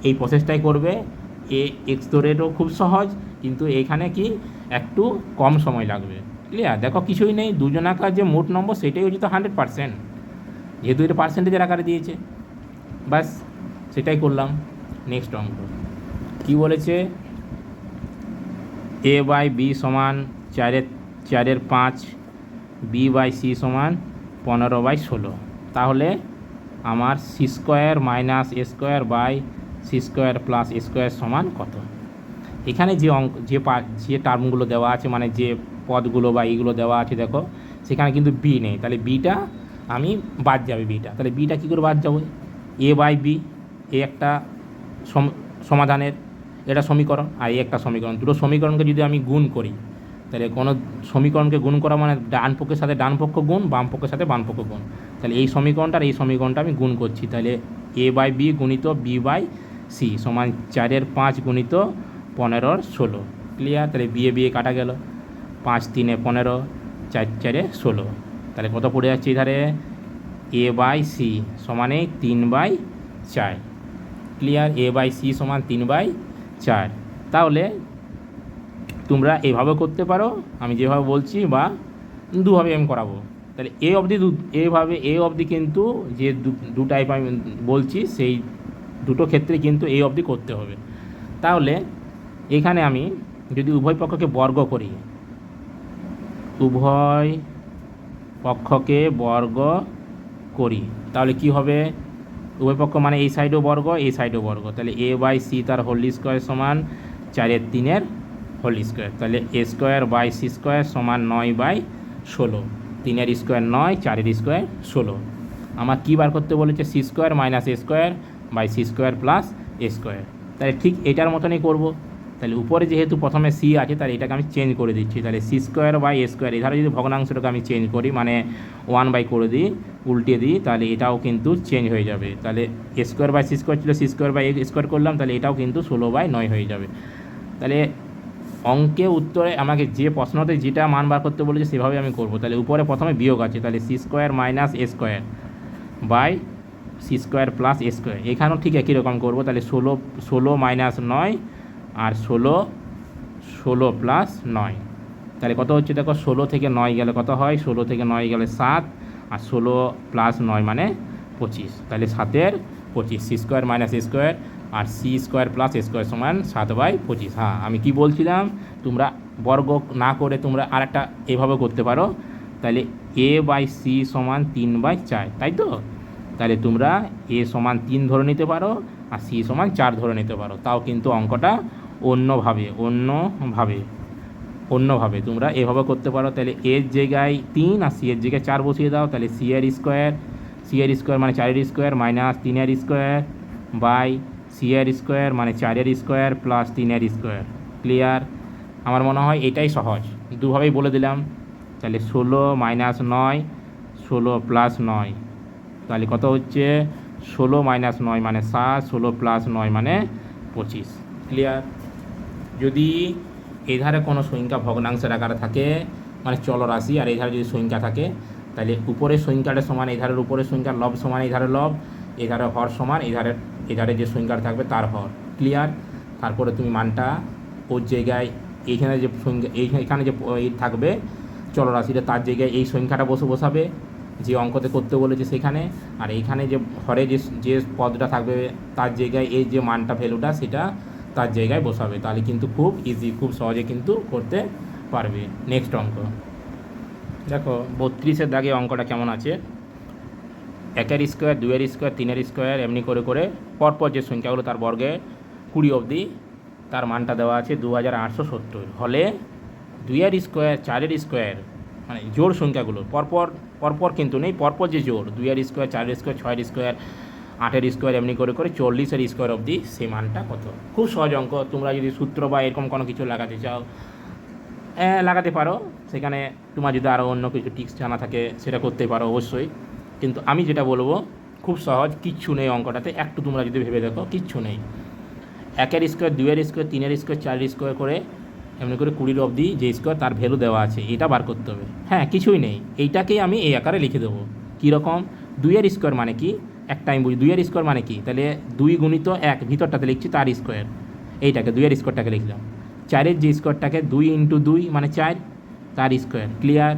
এই প্রসেসটাই করবে। এক্স ধরেও খুব সহজ, কিন্তু এখানে কি একটু কম সময় লাগবে। ক্লিয়ার, দেখো কিছুই নেই, দুজনাকার যে মোট নম্বর সেটাই হচ্ছে তো 100%, যেহেতু এটা পার্সেন্টেজের আকারে দিয়েছে, বাস সেটাই করলাম। নেক্সট অঙ্ক কী বলেছে? a/b সমান 4/5, b/c সমান 15/16। তাহলে আমার c² মাইনাস a² + a² সমান কত? এখানে যে যে টার্মগুলো দেওয়া আছে, মানে যে পদগুলো বা এইগুলো দেওয়া আছে, দেখো সেখানে কিন্তু বি নেই, তাহলে বিটা আমি বাদ যাবে। বিটা, তাহলে বিটা কী করে বাদ যাবে? a/b, এ একটা সমাধানের এটা সমীকরণ, আর এই একটা সমীকরণ। দুটো সমীকরণকে যদি আমি গুণ করি, তাহলে কোনো সমীকরণকে গুণ করা মানে ডান পক্ষের সাথে ডান পক্ষ গুণ, বাম পক্ষের সাথে বাম পক্ষ গুণ। তাহলে এই সমীকরণটা আর এই সমীকরণটা আমি গুণ করছি, তাহলে a/b গুণিত b/c সমান 4/5 গুণিত 15/16। ক্লিয়ার, তাহলে বিয়ে কাটা গেল, 5 3 15, 4 4 16, তাহলে কত পড়ে যাচ্ছে এধারে? a/c সমানে 3/4। ক্লিয়ার, a/c সমান 3/4। তাহলে তোমরা এভাবে করতে পারো, আমি যেভাবে বলছি, বা দুভাবে আমি করাবো। তাহলে এ অবধি কিন্তু যে দু টাইপ আমি বলছি, সেই দুটো ক্ষেত্রে কিন্তু এই অবধি করতে হবে। তাহলে এখানে আমি যদি উভয় পক্ষকে বর্গ করি, তাহলে কি হবে? উভয় পক্ষ মানে এই সাইডও বর্গ, এই সাইডও বর্গ, তাহলে a/c তার হোল স্কোয়ার সমান 4/3 হোল স্কোয়ার, তাহলে a²/c² সমান 9/16, 3 স্কোয়ার 9, 4 স্কোয়ার 16। আমার কী বার করতে বলেছে? c² minus a²/c² plus a²। তাহলে ঠিক এটার মতনই করব। তাহলে উপরে যেহেতু প্রথমে c আছে, তাহলে এটাকে আমি চেঞ্জ করে দিচ্ছি, তাহলে c²/a², এধারে যদি ভগ্নাংশটাকে আমি চেঞ্জ করি, মানে 1/, করে দিই, উল্টে দিই, তাহলে এটাও কিন্তু চেঞ্জ হয়ে যাবে। তাহলে a²/c² ছিল, c²/a² করলাম, তাহলে এটাও কিন্তু 16/9 হয়ে যাবে। তাহলে অঙ্কে উত্তরে আমাকে যে প্রশ্নতে যেটা মান বার করতে বলেছে সেভাবে আমি করব। তাহলে উপরে প্রথমে বিয়োগ আছে, তাহলে c² minus a²/c² plus a²। এখানেও ঠিক একই রকম করবো, তাহলে 16 মাইনাস 9 আর 16 প্লাস 9, তাহলে কত হচ্ছে? দেখো 16 থেকে 9 গেলে কত হয়? 16 থেকে 9 গেলে 7, আর 16 প্লাস 9 মানে 25, তাহলে 7/25, c² মাইনাস a² আর c² প্লাস a² সমান 7/25। হ্যাঁ, আমি কি বলছিলাম, তোমরা বর্গ না করে তোমরা আরেকটা এভাবে করতে পারো, তাহলে a/c সমান 3/4, তাই তো? তাহলে তোমরা a সমান 3 ধরে নিতে পারো, আর c সমান 4 ধরে নিতে পারো, তাও কিন্তু অঙ্কটা অন্যভাবে তোমরা এভাবে করতে পারো। তাহলে এর জায়গায় 3 আর c এর জায়গায় 4 বসিয়ে দাও, তাহলে c এর স্কোয়ার মানে 4 square minus 3 square by c এর স্কোয়ার মানে 4 স্কোয়ার প্লাস 3 স্কোয়ার। ক্লিয়ার, আমার মনে হয় এটাই সহজ, দুভাবেই বলে দিলাম। তাহলে 16 মাইনাস 9, 16 প্লাস 9, তাহলে কত হচ্ছে? 16 মাইনাস 9 মানে 7, 16 প্লাস 9 মানে 25। ক্লিয়ার, যদি এধারে কোনো সংখ্যা ভগ্নাংশের আকারে থাকে, মানে চলরাশি, আর এধারে যদি সংখ্যা থাকে, তাহলে উপরের সংখ্যাটা সমান এধারের উপরের সংখ্যা, লব সমান এধারে লব, এধারে হর সমান এধারে যে সংখ্যাটা থাকবে তার হর। ক্লিয়ার, তারপরে তুমি মানটা ওর জায়গায়, এইখানে যে সংখ্যা, এইখানে যে থাকবে চলরাশিটা, তার জায়গায় এই সংখ্যাটা বসাবে যে অঙ্কতে করতে বলেছে সেখানে, আর এইখানে যে হরে যে পদটা থাকবে তার জায়গায় এই যে মানটা, ভ্যালুটা, সেটা তার জায়গায় বসাবে। তাহলে কিন্তু খুব ইজি, খুব সহজে কিন্তু করতে পারবে। নেক্সট অঙ্ক দেখো, 32-এর দাগে অঙ্কটা কেমন আছে? 1 স্কোয়ার, 2 স্কোয়ার, 3 স্কোয়ার, এমনি করে করে পরপর যে সংখ্যাগুলো তার বর্গে 20 অবধি তার মানটা দেওয়া আছে 2870 হলে 2 স্কোয়ার, 4 স্কোয়ার, মানে জোড় সংখ্যাগুলো পরপর কিন্তু নেই, পরপর যে জোড় 2 স্কোয়ার, 4 স্কোয়ার, 6 স্কোয়ার, 8-এর স্কোয়ার এমনি করে করে 40-এর স্কোয়ার অবধি সেই মানটা কত। খুব সহজ অঙ্ক। তোমরা যদি সূত্র বা এরকম কোনো কিছু লাগাতে চাও লাগাতে পারো, সেখানে তোমার যদি আরও অন্য কিছু টিক্স জানা থাকে সেটা করতে পারো অবশ্যই। কিন্তু আমি যেটা বলবো খুব সহজ, কিচ্ছু নেই অঙ্কটাতে, একটু তোমরা যদি ভেবে দেখো কিচ্ছু নেই। 1-এর স্কোয়ার, 2-এর স্কোয়ার, 3-এর স্কোয়ার, 4-এর স্কোয়ার করে এমনি করে 20 অবধি যে স্কোয়ার তার ভ্যালু দেওয়া আছে, এটা বার করতে হবে। হ্যাঁ, কিছুই নেই, এইটাকেই আমি এই আকারে লিখে দেবো। কীরকম? 2-এর স্কোয়ার মানে কি, একটা আমি বুঝি 2-এর স্কোয়ার মানে কি, তাহলে 2 গুণিত 1 ভিতরটাতে লিখছি তার স্কোয়ার, এইটাকে 2-এর স্কোয়ারটাকে লিখলাম। 4-এর যে স্কোয়ারটাকে 2 ইন্টু 2 মানে 4 তার স্কোয়ার, ক্লিয়ার।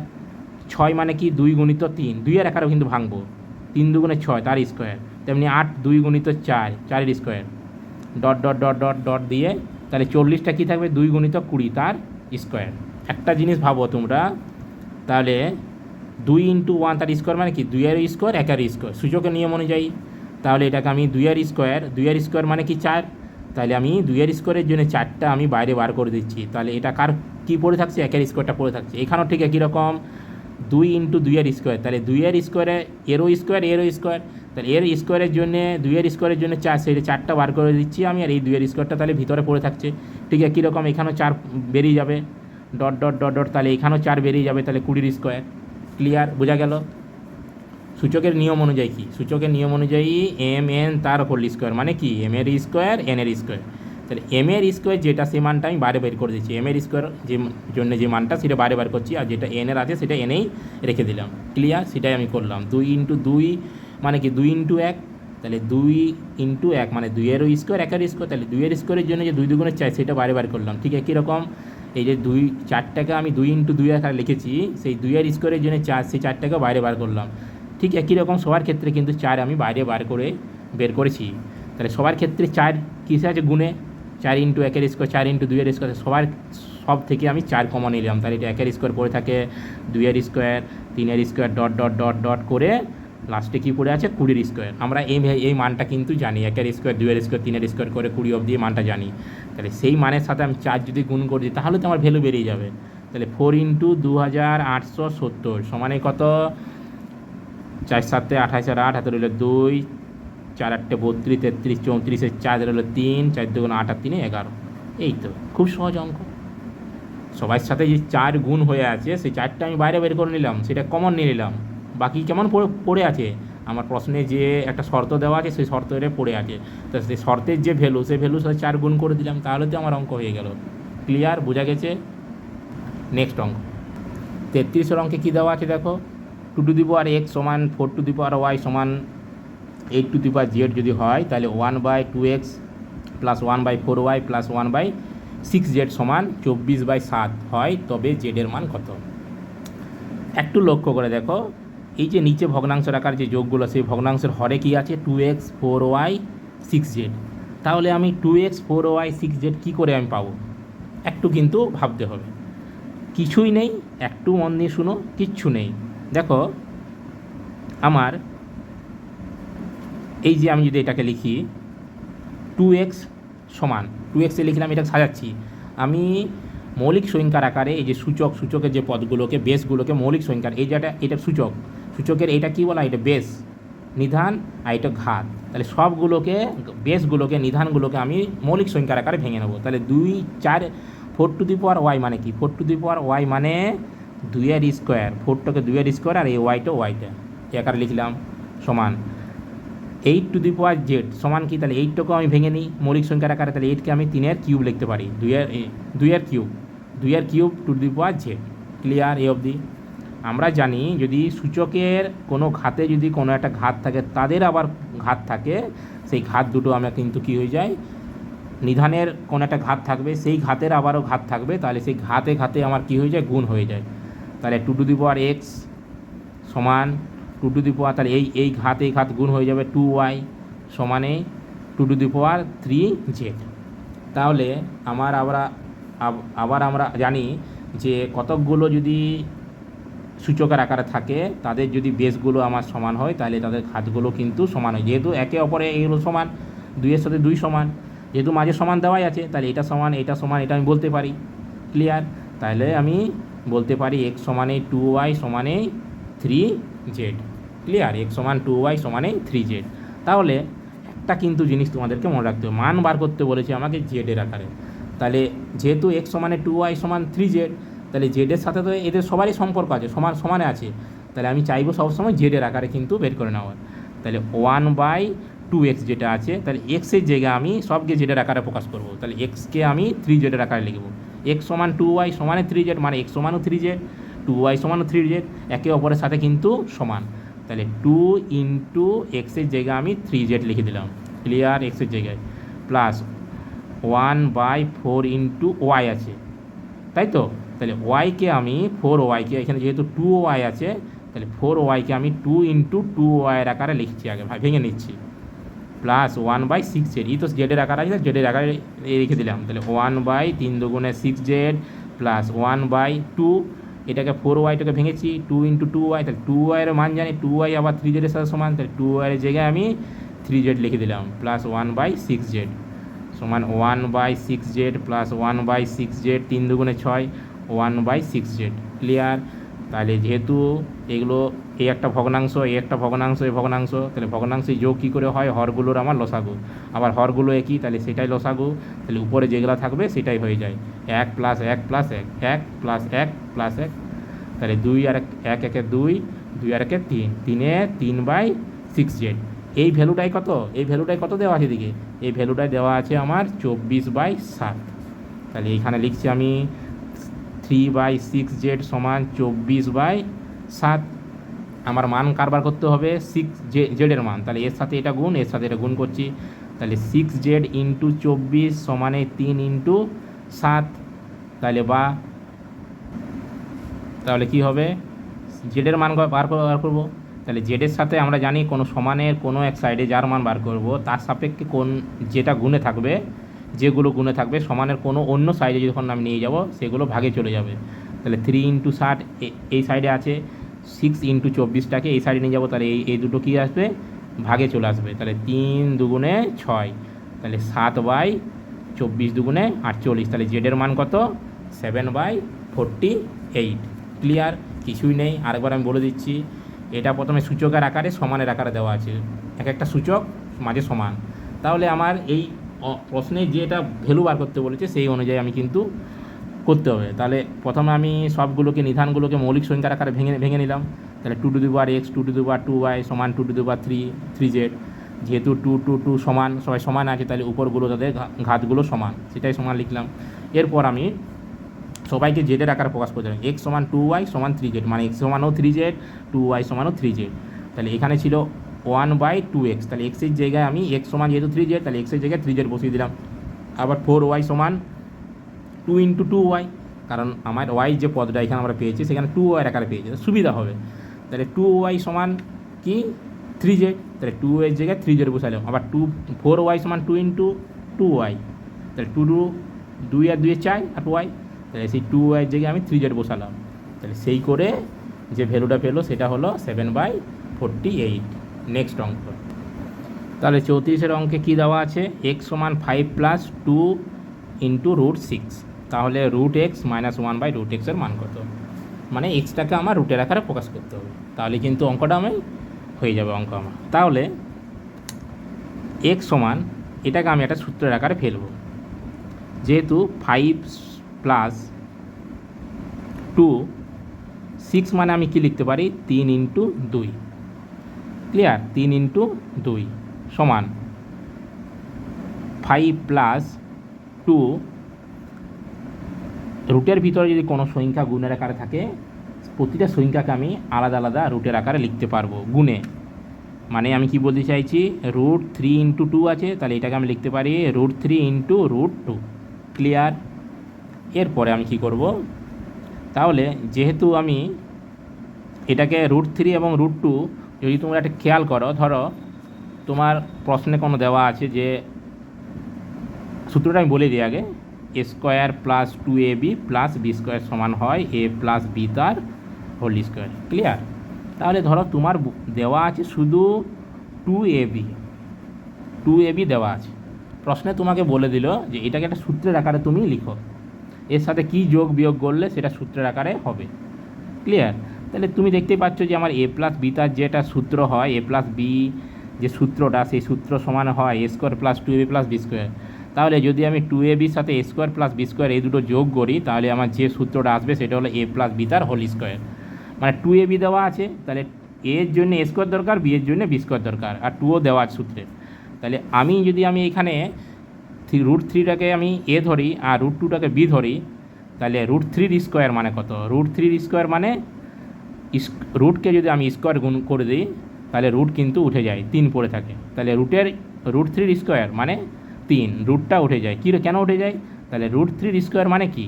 6 মানে কি 2 গুণিত 3, 2-এর আকারে কিন্তু ভাঙবো, 3 দুগুণে 6 তার স্কোয়ার। তেমনি 8 2 গুণিত 4, 4-এর square, dot dot dot dot dot দিয়ে তাহলে 40টা কী থাকবে 2 গুণিত 20 তার স্কোয়ার। একটা জিনিস ভাবো তোমরা, তাহলে 2 ইন্টু 1 তার স্কোয়ার মানে কি 2-এর স্কোয়ার 1-এর স্কোয়ার সূচকের নিয়ম অনুযায়ী। তাহলে এটাকে আমি 2-এর স্কোয়ার মানে কি 4, তাহলে আমি 2-এর স্কোয়ারের জন্য 4টা আমি বাইরে বার করে দিচ্ছি। তাহলে এটা কার কী পড়ে থাকছে, 1-এর স্কোয়ারটা পড়ে থাকছে। এখানেও ঠিক একই রকম 2 ইন্টু 2-এর স্কোয়ার, তাহলে 2-এর স্কোয়ারে এরও স্কোয়ার, তাহলে এর স্কোয়ারের জন্য 2-এর স্কোয়ারের জন্য 4, সেই 4টা বার করে দিচ্ছি আমি, আর এই 2-এর স্কোয়ারটা তাহলে ভিতরে পড়ে থাকছে। ঠিক একই রকম এখানেও 4 বেরিয়ে যাবে, ডট ডট ডট ডট, তাহলে এখানেও 4 বেরিয়ে যাবে, তাহলে 20-এর স্কোয়ার। ক্লিয়ার, বোঝা গেল? সূচকের নিয়ম অনুযায়ী কি, সূচকের নিয়ম অনুযায়ী এম এন তার হোল স্কোয়ার মানে কি এম-এর স্কোয়ার এন-এর স্কোয়ার। তাহলে এম-এর স্কোয়ার যেটা সেই মানটা আমি বাইরে বের করে দিচ্ছি, এম-এর স্কোয়ার যে জন্য যে মানটা সেটা বাইরে বার করছি, আর যেটা এন-এর আছে সেটা এনেই রেখে দিলাম। ক্লিয়ার, সেটাই আমি করলাম। 2 ইন্টু 2 মানে কি 2 ইন্টু 1, তাহলে 2 ইন্টু 1 মানে 2-এরও স্কোয়ার 1-এর স্কোয়ার, তাহলে 2-এর স্কোয়ারের জন্য যে 2 দুগুণে 4 সেটা বাইরে বার করলাম। ঠিক একই রকম এই যে 4টাকে আমি 2 ইন্টু 2 আকারে লিখেছি, সেই 2-এর স্কোয়ারের জন্য 4, সেই 4টাকে বাইরে বার করলাম। ঠিক একই রকম সবার ক্ষেত্রে কিন্তু 4 আমি বাইরে বের করেছি। তাহলে সবার ক্ষেত্রে 4 কিসে আছে, গুণে। 4 ইন্টু 1-এর স্কোয়ার, 4 ইন্টু 2-এর স্কোয়ার, সব থেকে আমি 4 কমন নিলাম। তাহলে এটা 1-এর স্কোয়ার পড়ে থাকে, 2-এর স্কোয়ার, 3-এর square, dot dot dot dot করে লাস্টে কী পড়ে আছে 20-এর স্কোয়ার। আমরা এই মানটা কিন্তু জানি, 1-এর স্কোয়ার, 2-এর স্কোয়ার, 3-এর স্কোয়ার করে 20 অবধি মানটা জানি। তাহলে সেই মানের সাথে আমি 4 যদি গুণ করে দিই তাহলে তো আমার ভ্যালু বেরিয়ে যাবে। তাহলে 4 ইন্টু 2870 সমানে কত, 4 7 28 আর 8 হাতে রইল 2, 4 8 32, 33 34, 4 রইল 3, 4 2 8 আর 3 11। এই তো খুব সহজ অঙ্ক। সবার সাথে যে 4 গুণ হয়ে আছে সেই 4টা আমি বাইরে বের করে নিলাম, সেটা কমন নিয়ে নিলাম। বাকি কেমন পড়ে আছে, আমার প্রশ্নে যে একটা শর্ত দেওয়া আছে সেই শর্তের পড়ে আছে, তো সেই শর্তের যে ভ্যালু সেই ভ্যালুর সাথে 4 গুণ করে দিলাম, তাহলে তো আমার অঙ্ক হয়ে গেল। ক্লিয়ার, বোঝা গেছে? নেক্সট অঙ্ক 33-এর অঙ্কে কী দেওয়া আছে দেখো, 2 টু দি পাওয়ার x সমান 4 টু দি পাওয়ার y সমান 8 টু দি পাওয়ার z যদি হয়, তাহলে 1/2x plus 1/4y plus 1/6z সমান 24/7 হয়, তবে z এর মান কত? একটু লক্ষ্য করে দেখো, এই যে নিচে ভগ্নাংশ রাখার যে যোগগুলো, সেই ভগ্নাংশের হরে কী আছে 2x 4y 6z। তাহলে আমি 2x 4y 6z কী করে আমি পাবো, একটু কিন্তু ভাবতে হবে। কিছুই নেই, একটু মন দিয়ে শুনো, কিচ্ছু নেই। দেখো আমার এই যে আমি যদি এটাকে লিখি 2x সমান 2x-এ লিখলাম, এটা সাজাচ্ছি আমি মৌলিক সংখ্যার আকারে। এই যে সূচকের যে পদগুলোকে, বেসগুলোকে মৌলিক সংখ্যার, এই যেটা এটা সূচকের এইটা কী বলা, এটা বেস, নিধান, আর এটা ঘাত। তাহলে সবগুলোকে, বেসগুলোকে, নিধানগুলোকে আমি মৌলিক সংখ্যার আকারে ভেঙে নেবো। তাহলে 2 4 4 টু দি পাওয়ার y মানে কি, 4 টু দি পাওয়ার y মানে 2-এর স্কোয়ার, 4টাকে 2-এর স্কোয়ার, আর এই ওয়াইটা এই আকারে লিখলাম, সমান 8 টু দি পাওয়ার z সমান কি, তাহলে 8টাকেও আমি ভেঙে নিই মৌলিক সংখ্যার আকারে, তাহলে 8কে আমি 3-এর কিউব লিখতে পারি, 2-এর cube to the power z। Clear, এই অবধি? আমরা জানি যদি সূচকের কোনো ঘাতে যদি কোনো একটা ঘাত থাকে, তাদের আবার ঘাত থাকে, সেই ঘাত দুটো আমরা কিন্তু কী হয়ে যায়, নিধানের কোনো একটা ঘাত থাকবে, সেই ঘাতের আবারও ঘাত থাকবে, তাহলে সেই ঘাতে আমার কী হয়ে যায়, গুণ হয়ে যায়। তাহলে 2 টু দি পাওয়ার x সমান 2 টু দি পাওয়ার, তাহলে এই ঘাত গুণ হয়ে যাবে 2y সমানে 2 টু দি পাওয়ার 3z। তাহলে আবার আমরা জানি যে কতকগুলো যদি সূচকের আকারে থাকে, তাদের যদি বেসগুলো আমার সমান হয়, তাহলে তাদের ঘাতগুলো কিন্তু সমান হয়। যেহেতু একে অপরে এইগুলো সমান, 2-এর সাথে 2 সমান, যেহেতু মাঝে সমান দেওয়াই আছে, তাহলে এটা সমান এটা আমি বলতে পারি। ক্লিয়ার, তাহলে আমি বলতে পারি x সমানে 2y সমানে 3z। ক্লিয়ার, x সমান 2y সমানে 3z। তাহলে একটা কিন্তু জিনিস তোমাদেরকে মনে রাখতে হবে, মান বার করতে বলেছে আমাকে জেডের আকারে। তাহলে যেহেতু এক্স সমানে 2y সমান 3z, তাহলে জেডের সাথে তো এদের সবারই সম্পর্ক আছে, সমানে আছে। তাহলে আমি চাইবো সবসময় জেডের আকারে কিন্তু বের করে নেওয়ার। তাহলে 1/2x যেটা আছে, তাহলে এক্সের জায়গায় আমি সবকে জেডের আকারে প্রকাশ করবো। তাহলে এক্সকে আমি 3z আকারে লিখবো। এক্স সমান 2y সমানে 3z, মানে এক্স সমানও 3z, 2y সমানও 3z, একে অপরের সাথে কিন্তু সমান। তাহলে 2 ইন্টু এক্সের জায়গায় আমি 3z লিখে দিলাম, ক্লিয়ার, এক্সের জায়গায়, প্লাস 1/4 ইন্টু ওয়াই আছে, তাই তো। তাহলে ওয়াইকে আমি 4y-কে, এখানে যেহেতু 2y আছে, তাহলে 4y-কে আমি 2 ইন্টু 2y-এর আকারে লিখছি, আগে ভেঙে নিচ্ছি, প্লাস 1/6z, এই তো জেডের আকার আছে, জেডের আকারে রেখে দিলাম। তাহলে 1/3 দুগুণে 6z প্লাস 1/2, এটাকে 4y-টাকে ভেঙেছি, 2 ইন্টু 2y, তাহলে 2y-এর মান জানি, 2y আবার 3z-এর সাথে সমান, তাহলে 2y-এর জায়গায় আমি 3z লিখে দিলাম, প্লাস 1/6z সমান 1/6z প্লাস 1/6z, 3 দুগুণে 6, 1/6z, ক্লিয়ার। তাহলে যেহেতু এগুলো এই একটা ভগ্নাংশ, এই একটা ভগ্নাংশ, এই ভগ্নাংশ, তাহলে ভগ্নাংশের যোগ কী করে হয়, হরগুলোর আমার লসাগু, আবার হরগুলো একই, তাহলে সেটাই লসাগু, তাহলে উপরে যেগুলো থাকবে সেটাই হয়ে যায় 1 প্লাস 1 প্লাস 1, 1 প্লাস 1 প্লাস 1, তাহলে 2 আর 1 একে 2, 2 আর একে 3, 3-এ 3/6z। এই ভ্যালুটাই কত, এই ভ্যালুটাই কত দেওয়া আছে দিকে, এই ভ্যালুটাই দেওয়া আছে আমার 24/7। তাহলে এইখানে লিখছি আমি 3/6z সমান 24/7। আমার মান কারবার করতে হবে 6z-এর মান, তাহলে এর সাথে এটা গুণ, এর সাথে এটা গুণ করছি, তাহলে 6z ইন্টু 24 সমানে 3 ইন্টু 7, তাহলে কী হবে, জেডের মান বার করবো। তাহলে জেডের সাথে আমরা জানি কোনো সমানের কোনো এক সাইডে যার মান বার করব, তার সাপেক্ষে যেটা গুণে থাকবে, যেগুলো গুণে থাকবে সমানের কোনো অন্য সাইডে যখন আমি নিয়ে যাব সেগুলো ভাগে চলে যাবে। তাহলে 3 ইন্টু 60 এই সাইডে আছে, 6 ইন্টু 24টাকে এই সাইডে নিয়ে যাবো, তাহলে এই দুটো কী আসবে, ভাগে চলে আসবে। তাহলে 3 দুগুণে 6, তাহলে 7/24 দুগুণে 48, তাহলে জেডের মান কত, 7/48, ক্লিয়ার, কিছুই নেই। আরেকবার আমি বলে দিচ্ছি, এটা প্রথমে সূচকের আকারে সমানের আকারে দেওয়া আছে, এক একটা সূচক মাঝে সমান। তাহলে আমার এই প্রশ্নে যেটা ভ্যালু বার করতে বলেছে সেই অনুযায়ী আমি কিন্তু করতে হবে। তাহলে প্রথমে আমি সবগুলোকে, নিধানগুলোকে মৌলিক সংখ্যার আকারে ভেঙে নিলাম। তাহলে 2^x, 2^2y সমান 2^3z, যেহেতু 2 2 2 সমান, সবাই সমান আছে, তাহলে উপরগুলো তাদের ঘাতগুলো সমান, সেটাই সমান লিখলাম। এরপর আমি সবাইকে জেডের আকারে প্রকাশ করতে হবে, x সমান 2y সমান 3z, মানে x সমানও 3z, 2y সমানও 3z। তাহলে এখানে ছিল 1/2x, তাহলে এক্সের জায়গায় আমি x সমান যেহেতু 3z, তাহলে এক্সের জায়গায় 3z বসিয়ে দিলাম। আবার 4y সমান 2 ইন্টু 2y, কারণ আমার y যে পদটা এখানে আমরা পেয়েছি সেখানে 2y আকারে পেয়েছি, সুবিধা হবে। তাহলে 2y সমান কি 3z, তাহলে 2 এর জায়গায় 3z বসালাম। আবার 4y সমান 2 ইন্টু 2y, তাহলে 2 আর 2 4 আর y, তাহলে সেই 2y এর জায়গায় আমি 3z বসালাম। তাহলে সেই করে যে ভ্যালুটা পেলো সেটা হলো 7/48। নেক্সট অঙ্ক, তাহলে 34-এর অঙ্কে কী দেওয়া আছে, x সমান 5 প্লাস 2 ইন্টু √6, তাহলে √x মাইনাস 1/√x এর মান কত, মানে এক্সটাকে আমার রুটের আকারে প্রকাশ করতে হবে, তাহলে কিন্তু অঙ্কটা আমি হয়ে যাবে অঙ্ক আমার। তাহলে x সমান, এটাকে আমি একটা সূত্রের আকারে ফেলবো, যেহেতু 5 প্লাস 2 6, মানে আমি কি লিখতে পারি 3 ইন্টু 2, ক্লিয়ার, 3 ইন্টু 2 সমান 5 প্লাস 2, রুটের ভিতরে যদি কোনো সংখ্যা গুণের আকারে থাকে, প্রতিটা সংখ্যাকে আমি আলাদা আলাদা রুটের আকারে লিখতে পারবো গুণে। মানে আমি কি বলতে চাইছি, √3 ইন্টু 2 আছে, তাহলে এটাকে আমি লিখতে পারি √3 ইন্টু √2, ক্লিয়ার। এরপরে আমি কি করব, তাহলে যেহেতু আমি এটাকে √3 এবং √2, যদি তোমরা একটা খেয়াল করো, ধরো তোমার প্রশ্নে কোনো দেওয়া আছে যে, সূত্রটা আমি বলে দিই আগে, a² plus 2ab plus b² সমান হয় a প্লাস b তার হোল স্কোয়ার, ক্লিয়ার। তাহলে ধরো তোমার দেওয়া আছে শুধু 2ab দেওয়া আছে, প্রশ্নে তোমাকে বলে দিল যে এটাকে একটা সূত্রের আকারে তুমি লিখো, এর সাথে কি যোগ বিয়োগ করলে সেটা সূত্রের আকারে হবে, ক্লিয়ার। তাহলে তুমি দেখতেই পাচ্ছ যে আমার a প্লাস বি তার যেটা সূত্র হয়, a প্লাস বি যে সূত্রটা, সেই সূত্র সমান হয় এ square plus two A B plus b square. তাহলে যদি আমি টু এ বির সাথে এ স্কোয়ার প্লাস বি স্কোয়ার এই দুটো যোগ করি, তাহলে আমার যে সূত্রটা আসবে সেটা হলো এ প্লাস বি তার হোল স্কোয়ার। মানে টু এ বি দেওয়া আছে, তাহলে এর জন্য এ স্কোয়ার দরকার, বি এর জন্য বি স্কোয়ার দরকার, আর টুও দেওয়া আছে সূত্রে। তাহলে আমি যদি এখানে রুট থ্রিটাকে আমি এ ধরি আর রুট টুটাকে বি ধরি, তাহলে রুট থ্রির স্কোয়ার মানে কত? রুট থ্রির স্কোয়ার মানে রুটকে যদি আমি স্কোয়ার গুণ করে দিই তাহলে রুট কিন্তু উঠে যায়, 3 পড়ে থাকে। তাহলে রুট থ্রির স্কোয়ার মানে 3, রুটটা উঠে যায়। কেন উঠে যায়? তাহলে রুট থ্রির স্কোয়ার মানে কি?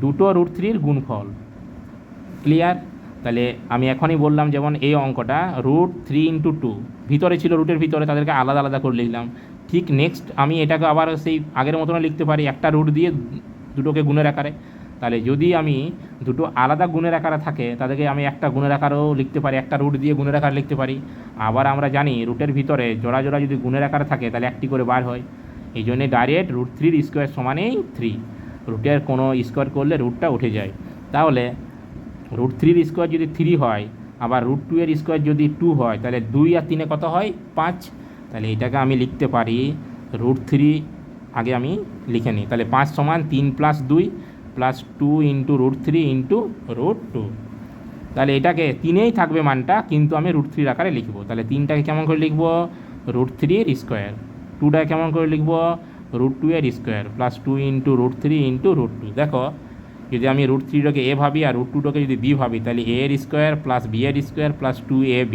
দুটো রুট থ্রির গুণফল। ক্লিয়ার? তাহলে আমি এখনই বললাম, যেমন এই অঙ্কটা রুট থ্রি ইন্টু টু ভিতরে ছিল, রুটের ভিতরে, তাদেরকে আলাদা আলাদা করে লিখলাম। ঠিক নেক্সট আমি এটাকে আবার সেই আগের মতন লিখতে পারি, একটা রুট দিয়ে দুটোকে গুণের আকারে। তাহলে যদি আমি দুটো আলাদা গুণের আকারে থাকে, তাদেরকে আমি একটা গুণের আকারেও লিখতে পারি, একটা রুট দিয়ে গুণের আকারে লিখতে পারি। আবার আমরা জানি রুটের ভিতরে জোড়া জোড়া যদি গুণের আকারে থাকে তাহলে একটি করে বার হয়। এই জন্যে ডাইরেক্ট রুট থ্রির স্কোয়ার সমানেই 3, রুটের কোনো স্কোয়ার করলে রুটটা উঠে যায়। তাহলে রুট থ্রির স্কোয়ার যদি 3 হয়, আবার রুট টু এর স্কোয়ার যদি 2 হয়, তাহলে 2 আর 3 কত হয়? 5। তাহলে এটাকে আমি লিখতে পারি রুট থ্রি, আগে আমি লিখে নিই, তাহলে 5 সমান 3 plus 2 plus 2 into root three into root 2। তাহলে এটাকে 3এই থাকবে মানটা, কিন্তু আমি রুট থ্রির আকারে লিখবো। তাহলে 3টাকে কেমন করে লিখবো? রুট থ্রির স্কোয়ার। 2টাকে কেমন করে লিখবো? রুট 2 এর square plus 2 into root three into root 2। দেখো, যদি আমি রুট থ্রিটাকে এ ভাবি আর রুট টুটাকে যদি বি ভাবি, তাহলে এ এর স্কোয়ার প্লাস বি এর স্কোয়ার প্লাস 2ab,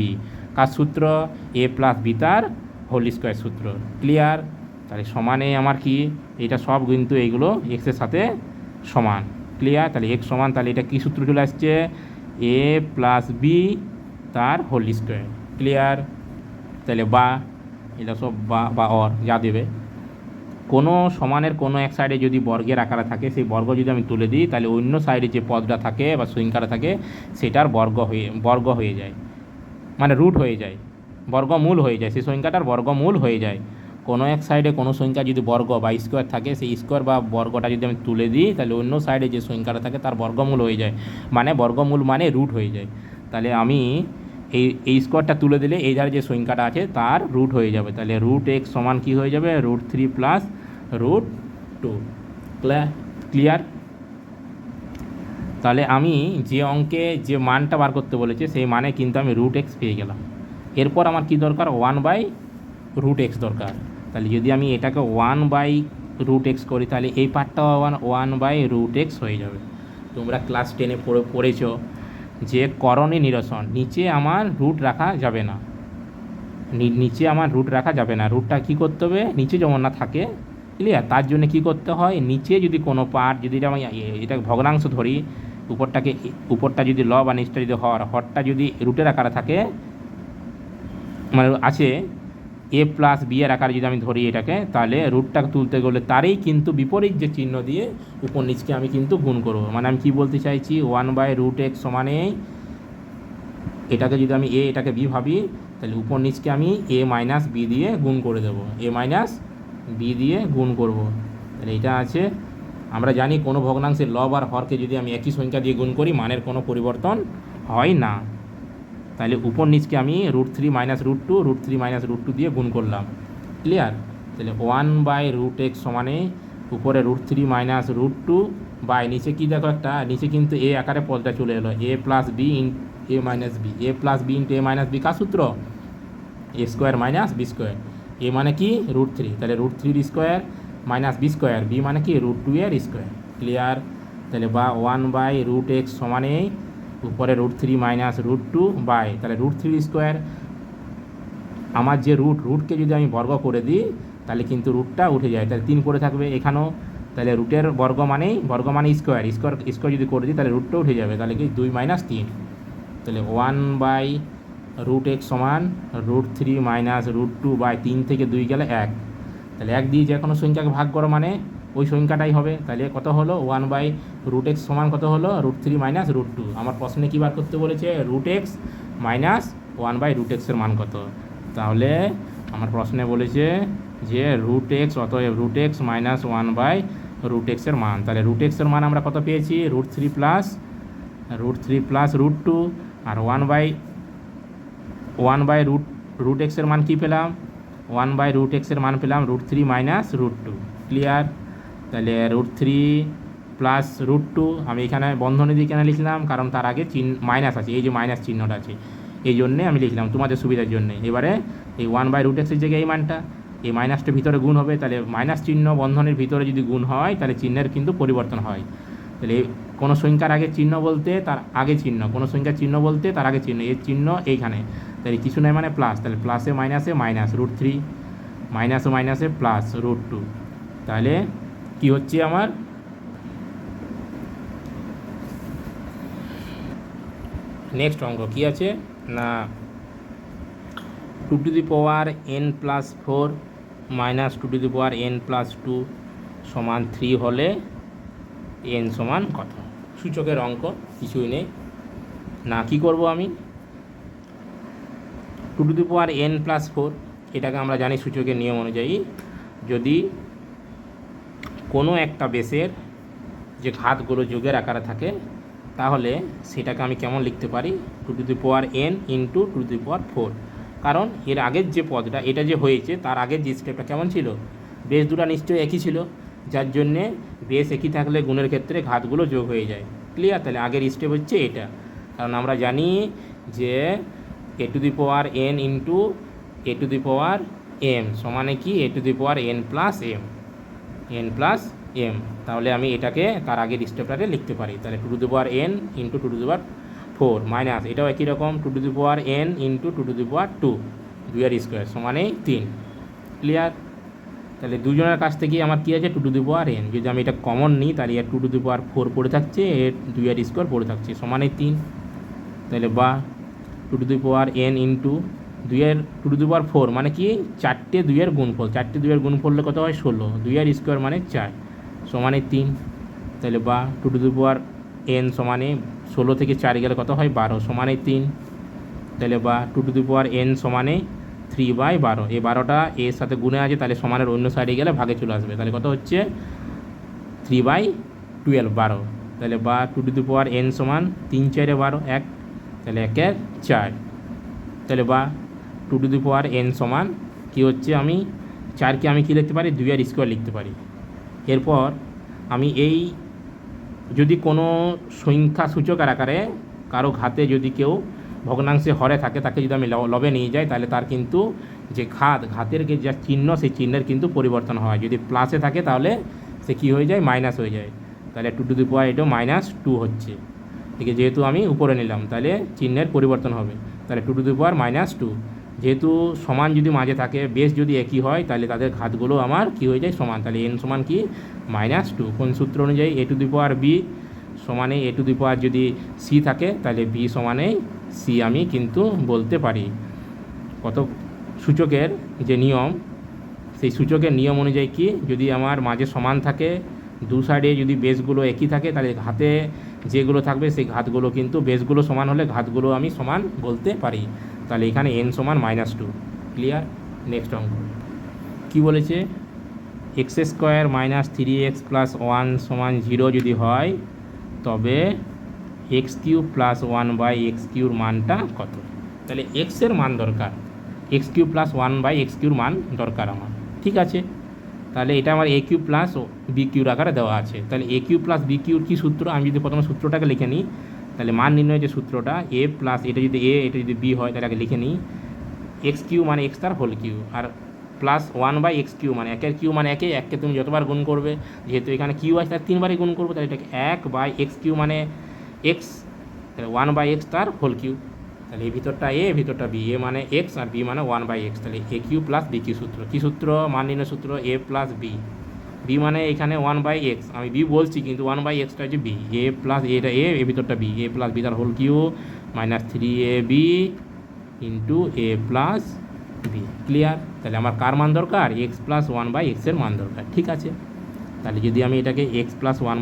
কার সূত্র? এ প্লাস বি তার হোল স্কোয়ার সূত্র। ক্লিয়ার? তাহলে সমানে আমার কি, এটা সব কিন্তু এইগুলো এক্সের সাথে সমান। ক্লিয়ার? তাহলে এক্স সমান, তাহলে এটা কী সূত্র চলে আসছে? এ প্লাস বি তার হোল স্কোয়ার। ক্লিয়ার? তাহলে বা, এটা সব বা অর যা দেবে, কোনো সমানের কোনো এক সাইডে যদি বর্গের আকারে থাকে, সেই বর্গ যদি আমি তুলে দিই, তাহলে অন্য সাইডে যে পদটা থাকে বা সংখ্যাটা থাকে সেটার বর্গ হয়ে যায়, মানে রুট হয়ে যায়, বর্গমূল হয়ে যায়, সেই সংখ্যাটার বর্গমূল হয়ে যায়। কোনো এক সাইডে কোনো সংখ্যা যদি বর্গ বা স্কোয়ার থাকে, সেই স্কোয়ার বা বর্গটা যদি আমি তুলে দিই, তাহলে অন্য সাইডে যে সংখ্যাটা থাকে তার বর্গমূল হয়ে যায়, মানে বর্গমূল মানে রুট হয়ে যায়। তাহলে আমি এই স্কোয়ারটা তুলে দিলে এই ধারে যে সংখ্যাটা আছে তার রুট হয়ে যাবে। তাহলে রুট এক্স সমান কী হয়ে যাবে? Root three plus root 2। Clear? তাহলে আমি যে অঙ্কে যে মানটা বার করতে বলেছে সেই মানে কিন্তু আমি রুট এক্স পেয়ে গেলাম। এরপর আমার কি দরকার? 1/√x দরকার। তাহলে যদি আমি এটাকে 1/√x করি, তাহলে এই পার্টটাও 1/√x হয়ে যাবে। তোমরা ক্লাস 10-এ পড়েছ যে করণীয় নিরসন, নিচে আমার রুট রাখা যাবে না, নিচে আমার রুট রাখা যাবে না। রুটটা কী করতে হবে? নিচে যেমন না থাকে। ক্লিয়ার? তার জন্য কি করতে হয়? নিচে যদি কোনো পার্ট, যদি আমি এটা ভগ্নাংশ ধরি, উপরটা যদি ল বা নিচটা যদি হরটা যদি রুটের আকারে থাকে, মানে আছে এ প্লাস বি এর আকারে যদি আমি ধরি এটাকে, তাহলে রুটটাকে তুলতে গেলে তারই কিন্তু বিপরীত যে চিহ্ন দিয়ে উপর নিচকে আমি কিন্তু গুণ করবো। মানে আমি কি বলতে চাইছি? 1/√x সমানে এটাকে যদি আমি এটাকে বি ভাবি, তাহলে উপর নিচকে আমি a মাইনাস বি দিয়ে গুণ করে দেবো, a মাইনাস বি দিয়ে গুণ করব। তাহলে এটা আছে, আমরা জানি কোনো ভগ্নাংশের লব আর হরকে যদি আমি একই সংখ্যা দিয়ে গুণ করি, মানের কোনো পরিবর্তন হয় না। তাহলে উপর নিচকে আমি root three minus root two দিয়ে গুণ করলাম। ক্লিয়ার? তাহলে 1/√x সমানে উপরে root three minus root two by নিচে কি দেখো, একটা নিচে কিন্তু এ আকারে পদটা চলে এলো, a plus b a minus b, a plus b into a minus b, কার সূত্র? A square minus b square. A মানে কি? রুট থ্রি, তাহলে রুট থ্রির square minus b square, b মানে কি? রুট 2 এর স্কোয়ার। ক্লিয়ার? তাহলে বা 1/√x সমানে উপরে root three minus root two by, তাহলে রুট থ্রির স্কোয়ার, আমার যে রুটকে যদি আমি বর্গ করে দিই তাহলে কিন্তু রুটটা উঠে যায়, তাহলে 3 পড়ে থাকবে এখানেও। তাহলে রুটের বর্গ মানে স্কোয়ার যদি করে দিই তাহলে রুটটা উঠে যাবে, তাহলে কি 2 - 3। তাহলে 1/√x সমান root three minus root two by 3 থেকে 2 গেলে 1, তাহলে 1 দিয়ে যে কোনো সংখ্যাকে ভাগ করো মানে ওই সংখ্যাটাই হবে। তাহলে কত হলো? 1/√x সমান কত হলো? Root three minus root two. আমার প্রশ্নে কী বার করতে বলেছে? রুট এক্স মাইনাস 1/√x এর মান কত? তাহলে আমার প্রশ্নে বলেছে যে রুট এক্স, অতএব রুট এক্স মাইনাস 1/√x এর মান। তাহলে রুট এক্সের মান আমরা কত পেয়েছি? Root three plus root two, আর 1/√x রুট এক্সের মান কী পেলাম, 1/√x-এর মান পেলাম √3 মাইনাস √2। ক্লিয়ার? তাহলে √3 প্লাস √2, আমি এখানে বন্ধনী দিয়ে কেন লিখলাম, কারণ তার আগে মাইনাস আছে, এই যে মাইনাস চিহ্নটা আছে, এই জন্যে আমি লিখলাম তোমাদের সুবিধার জন্যে। এবারে এই 1/√x-এর জায়গায় এই মানটা, এই মাইনাসটা ভিতরে গুণ হবে, তাহলে মাইনাস চিহ্ন বন্ধনের ভিতরে যদি গুণ হয় তাহলে চিহ্নের কিন্তু পরিবর্তন হয়। তাহলে কোনো সংখ্যার আগে চিহ্ন বলতে তার আগে চিহ্ন, কোনো সংখ্যার চিহ্ন বলতে তার আগে চিহ্ন, এর চিহ্ন এইখানে, তাহলে কিছু নয় মানে প্লাস, তাহলে প্লাসে মাইনাসে মাইনাস √3, মাইনাসে মাইনাসে প্লাস √2। তাহলে কি হচ্ছে আমার, নেক্সট অঙ্ক কী আছে না 2n+4 মাইনাস 2n+2 সমান 3 হলে n সমান কত? সূচকের অঙ্ক, কিছুই নেই না। কি করব আমি, 2n+4 এটাকে আমরা জানি সূচকের নিয়ম অনুযায়ী, যদি কোনো একটা বেসের যে ঘাতগুলো যোগের আকারে থাকে তাহলে সেটাকে আমি কেমন লিখতে পারি, 2n × 2^4। কারণ এর আগের যে পদটা, এটা যে হয়েছে তার আগের যে স্টেপটা কেমন ছিল, বেস দুটো নিশ্চয়ই একই ছিল, যার জন্যে বেস একই থাকলে গুণের ক্ষেত্রে ঘাতগুলো যোগ হয়ে যায়। ক্লিয়ার? তাহলে আগের স্টেপ হচ্ছে এটা, কারণ আমরা জানি যে a⁴n × a⁴m সমানে কি n+m। তাহলে আমি এটাকে তার আগের স্টেপটাতে লিখতে পারি, তাহলে 2n × 2^4 মাইনাস এটাও একই রকম 2n × 2^2 2^2 সমানে 3। ক্লিয়ার? তাহলে দুজনের কাছ থেকেই আমার কী আছে 2n, যদি আমি এটা কমন নিই তাহলে এর 2^4 পড়ে থাকছে, এর 2^2 পড়ে থাকছে সমানে 3। তাহলে বা 2n × 2^4 মানে কি 4টে 2-এর গুণফল, 4টে 2-এর গুণফল কত হয় 16, 2^2 মানে 4 সমানে 3। তাহলে বা 2n সমানে 16 থেকে 4 গেলে কত হয় 12 সমানে 3। তাহলে বা 2n সমানে 3/12, এই 12টা এর সাথে গুণে আছে, তাহলে সমানের অন্য সাইডে গেলে ভাগে চলে আসবে, তাহলে কত হচ্ছে 3/12 12। তাহলে বা 2n সমান 3 4 12 1, তাহলে 1 4। তাহলে বা 2n সমান কী হচ্ছে, আমি 4কে আমি কী লিখতে পারি 2^2 লিখতে পারি। এরপর আমি এই যদি কোনো সংখ্যা সূচকের আকারে কারো ঘাতে যদি কেউ ভগ্নাংশে হরে থাকে, তাকে যদি আমি লবে নিয়ে যাই তাহলে তার কিন্তু যে ঘাতের যা চিহ্ন সেই চিহ্নের কিন্তু পরিবর্তন হয়। যদি প্লাসে থাকে তাহলে সে কী হয়ে যায় মাইনাস হয়ে যায়, তাহলে 2 এটা -2 হচ্ছে, ঠিক আছে, যেহেতু আমি উপরে নিলাম তাহলে চিহ্নের পরিবর্তন হবে, তাহলে 2 যেহেতু সমান যদি মাঝে থাকে, বেশ যদি একই হয় তাহলে তাদের ঘাতগুলো আমার কি হয়ে যায় সমান, তাহলে n সমান কি -2। কোন সূত্র অনুযায়ী a⁴b সমানে a⁴ যদি c থাকে তাহলে b সমানে c আমি কিন্তু বলতে পারি। কত সূচকের যে নিয়ম, সেই সূচকের নিয়ম অনুযায়ী কি, যদি আমার মাঝে সমান থাকে, দু সাইডে যদি বেসগুলো একই থাকে তাহলে ঘাতে যেগুলো থাকবে সেই ঘাতগুলো কিন্তু বেসগুলো সমান হলে ঘাতগুলো আমি সমান বলতে পারি। তাহলে এখানে n সমান -2। ক্লিয়ার? নেক্সট অঙ্ক কী বলেছে, x² - 3x + 1 সমান 0 যদি হয় তবে x³ + 1/x³ মানটা কত? তাহলে x এর মান দরকার, x³ + 1/x³ মান দরকার আমার, ঠিক আছে। তাহলে এটা আমার a³ + b³ আকারে দেওয়া আছে। তাহলে a³ + b³ কী সূত্র, আমি যদি প্রথমে সূত্রটাকে লিখে নিই, তাহলে মান নির্ণয়ের যে সূত্রটা a প্লাস এটা যদি a এটা যদি b হয় তাহলে আগে লিখে নিই, x³ মানে x তার হোল কিউ, আর প্লাস 1/x³ মানে 1-এর কিউ মানে 1কে তুমি যতবার গুণ করবে, যেহেতু এখানে কিউ আছে তার 3বারই গুণ করবো, তাহলে এটাকে 1/x³ মানে x, তাহলে 1/x তার হোল কিউ, তাহলে এই ভিতরটা a ভিতরটা b, a মানে x আর b মানে 1/x, তাহলে a³ + b³ সূত্র, কী সূত্র, মান নির্ণয় সূত্র a + b, b মানে এখানে 1/x, আমি b বলছি কিন্তু 1/xটা হচ্ছে b, a প্লাস এটা a এ ভিতরটা b, a + b তার whole cube -3ab × a + b। Clear? তাহলে আমার কার মান দরকার, x + 1/x এর মান দরকার, ঠিক আছে। তাহলে যদি আমি এটাকে x + 1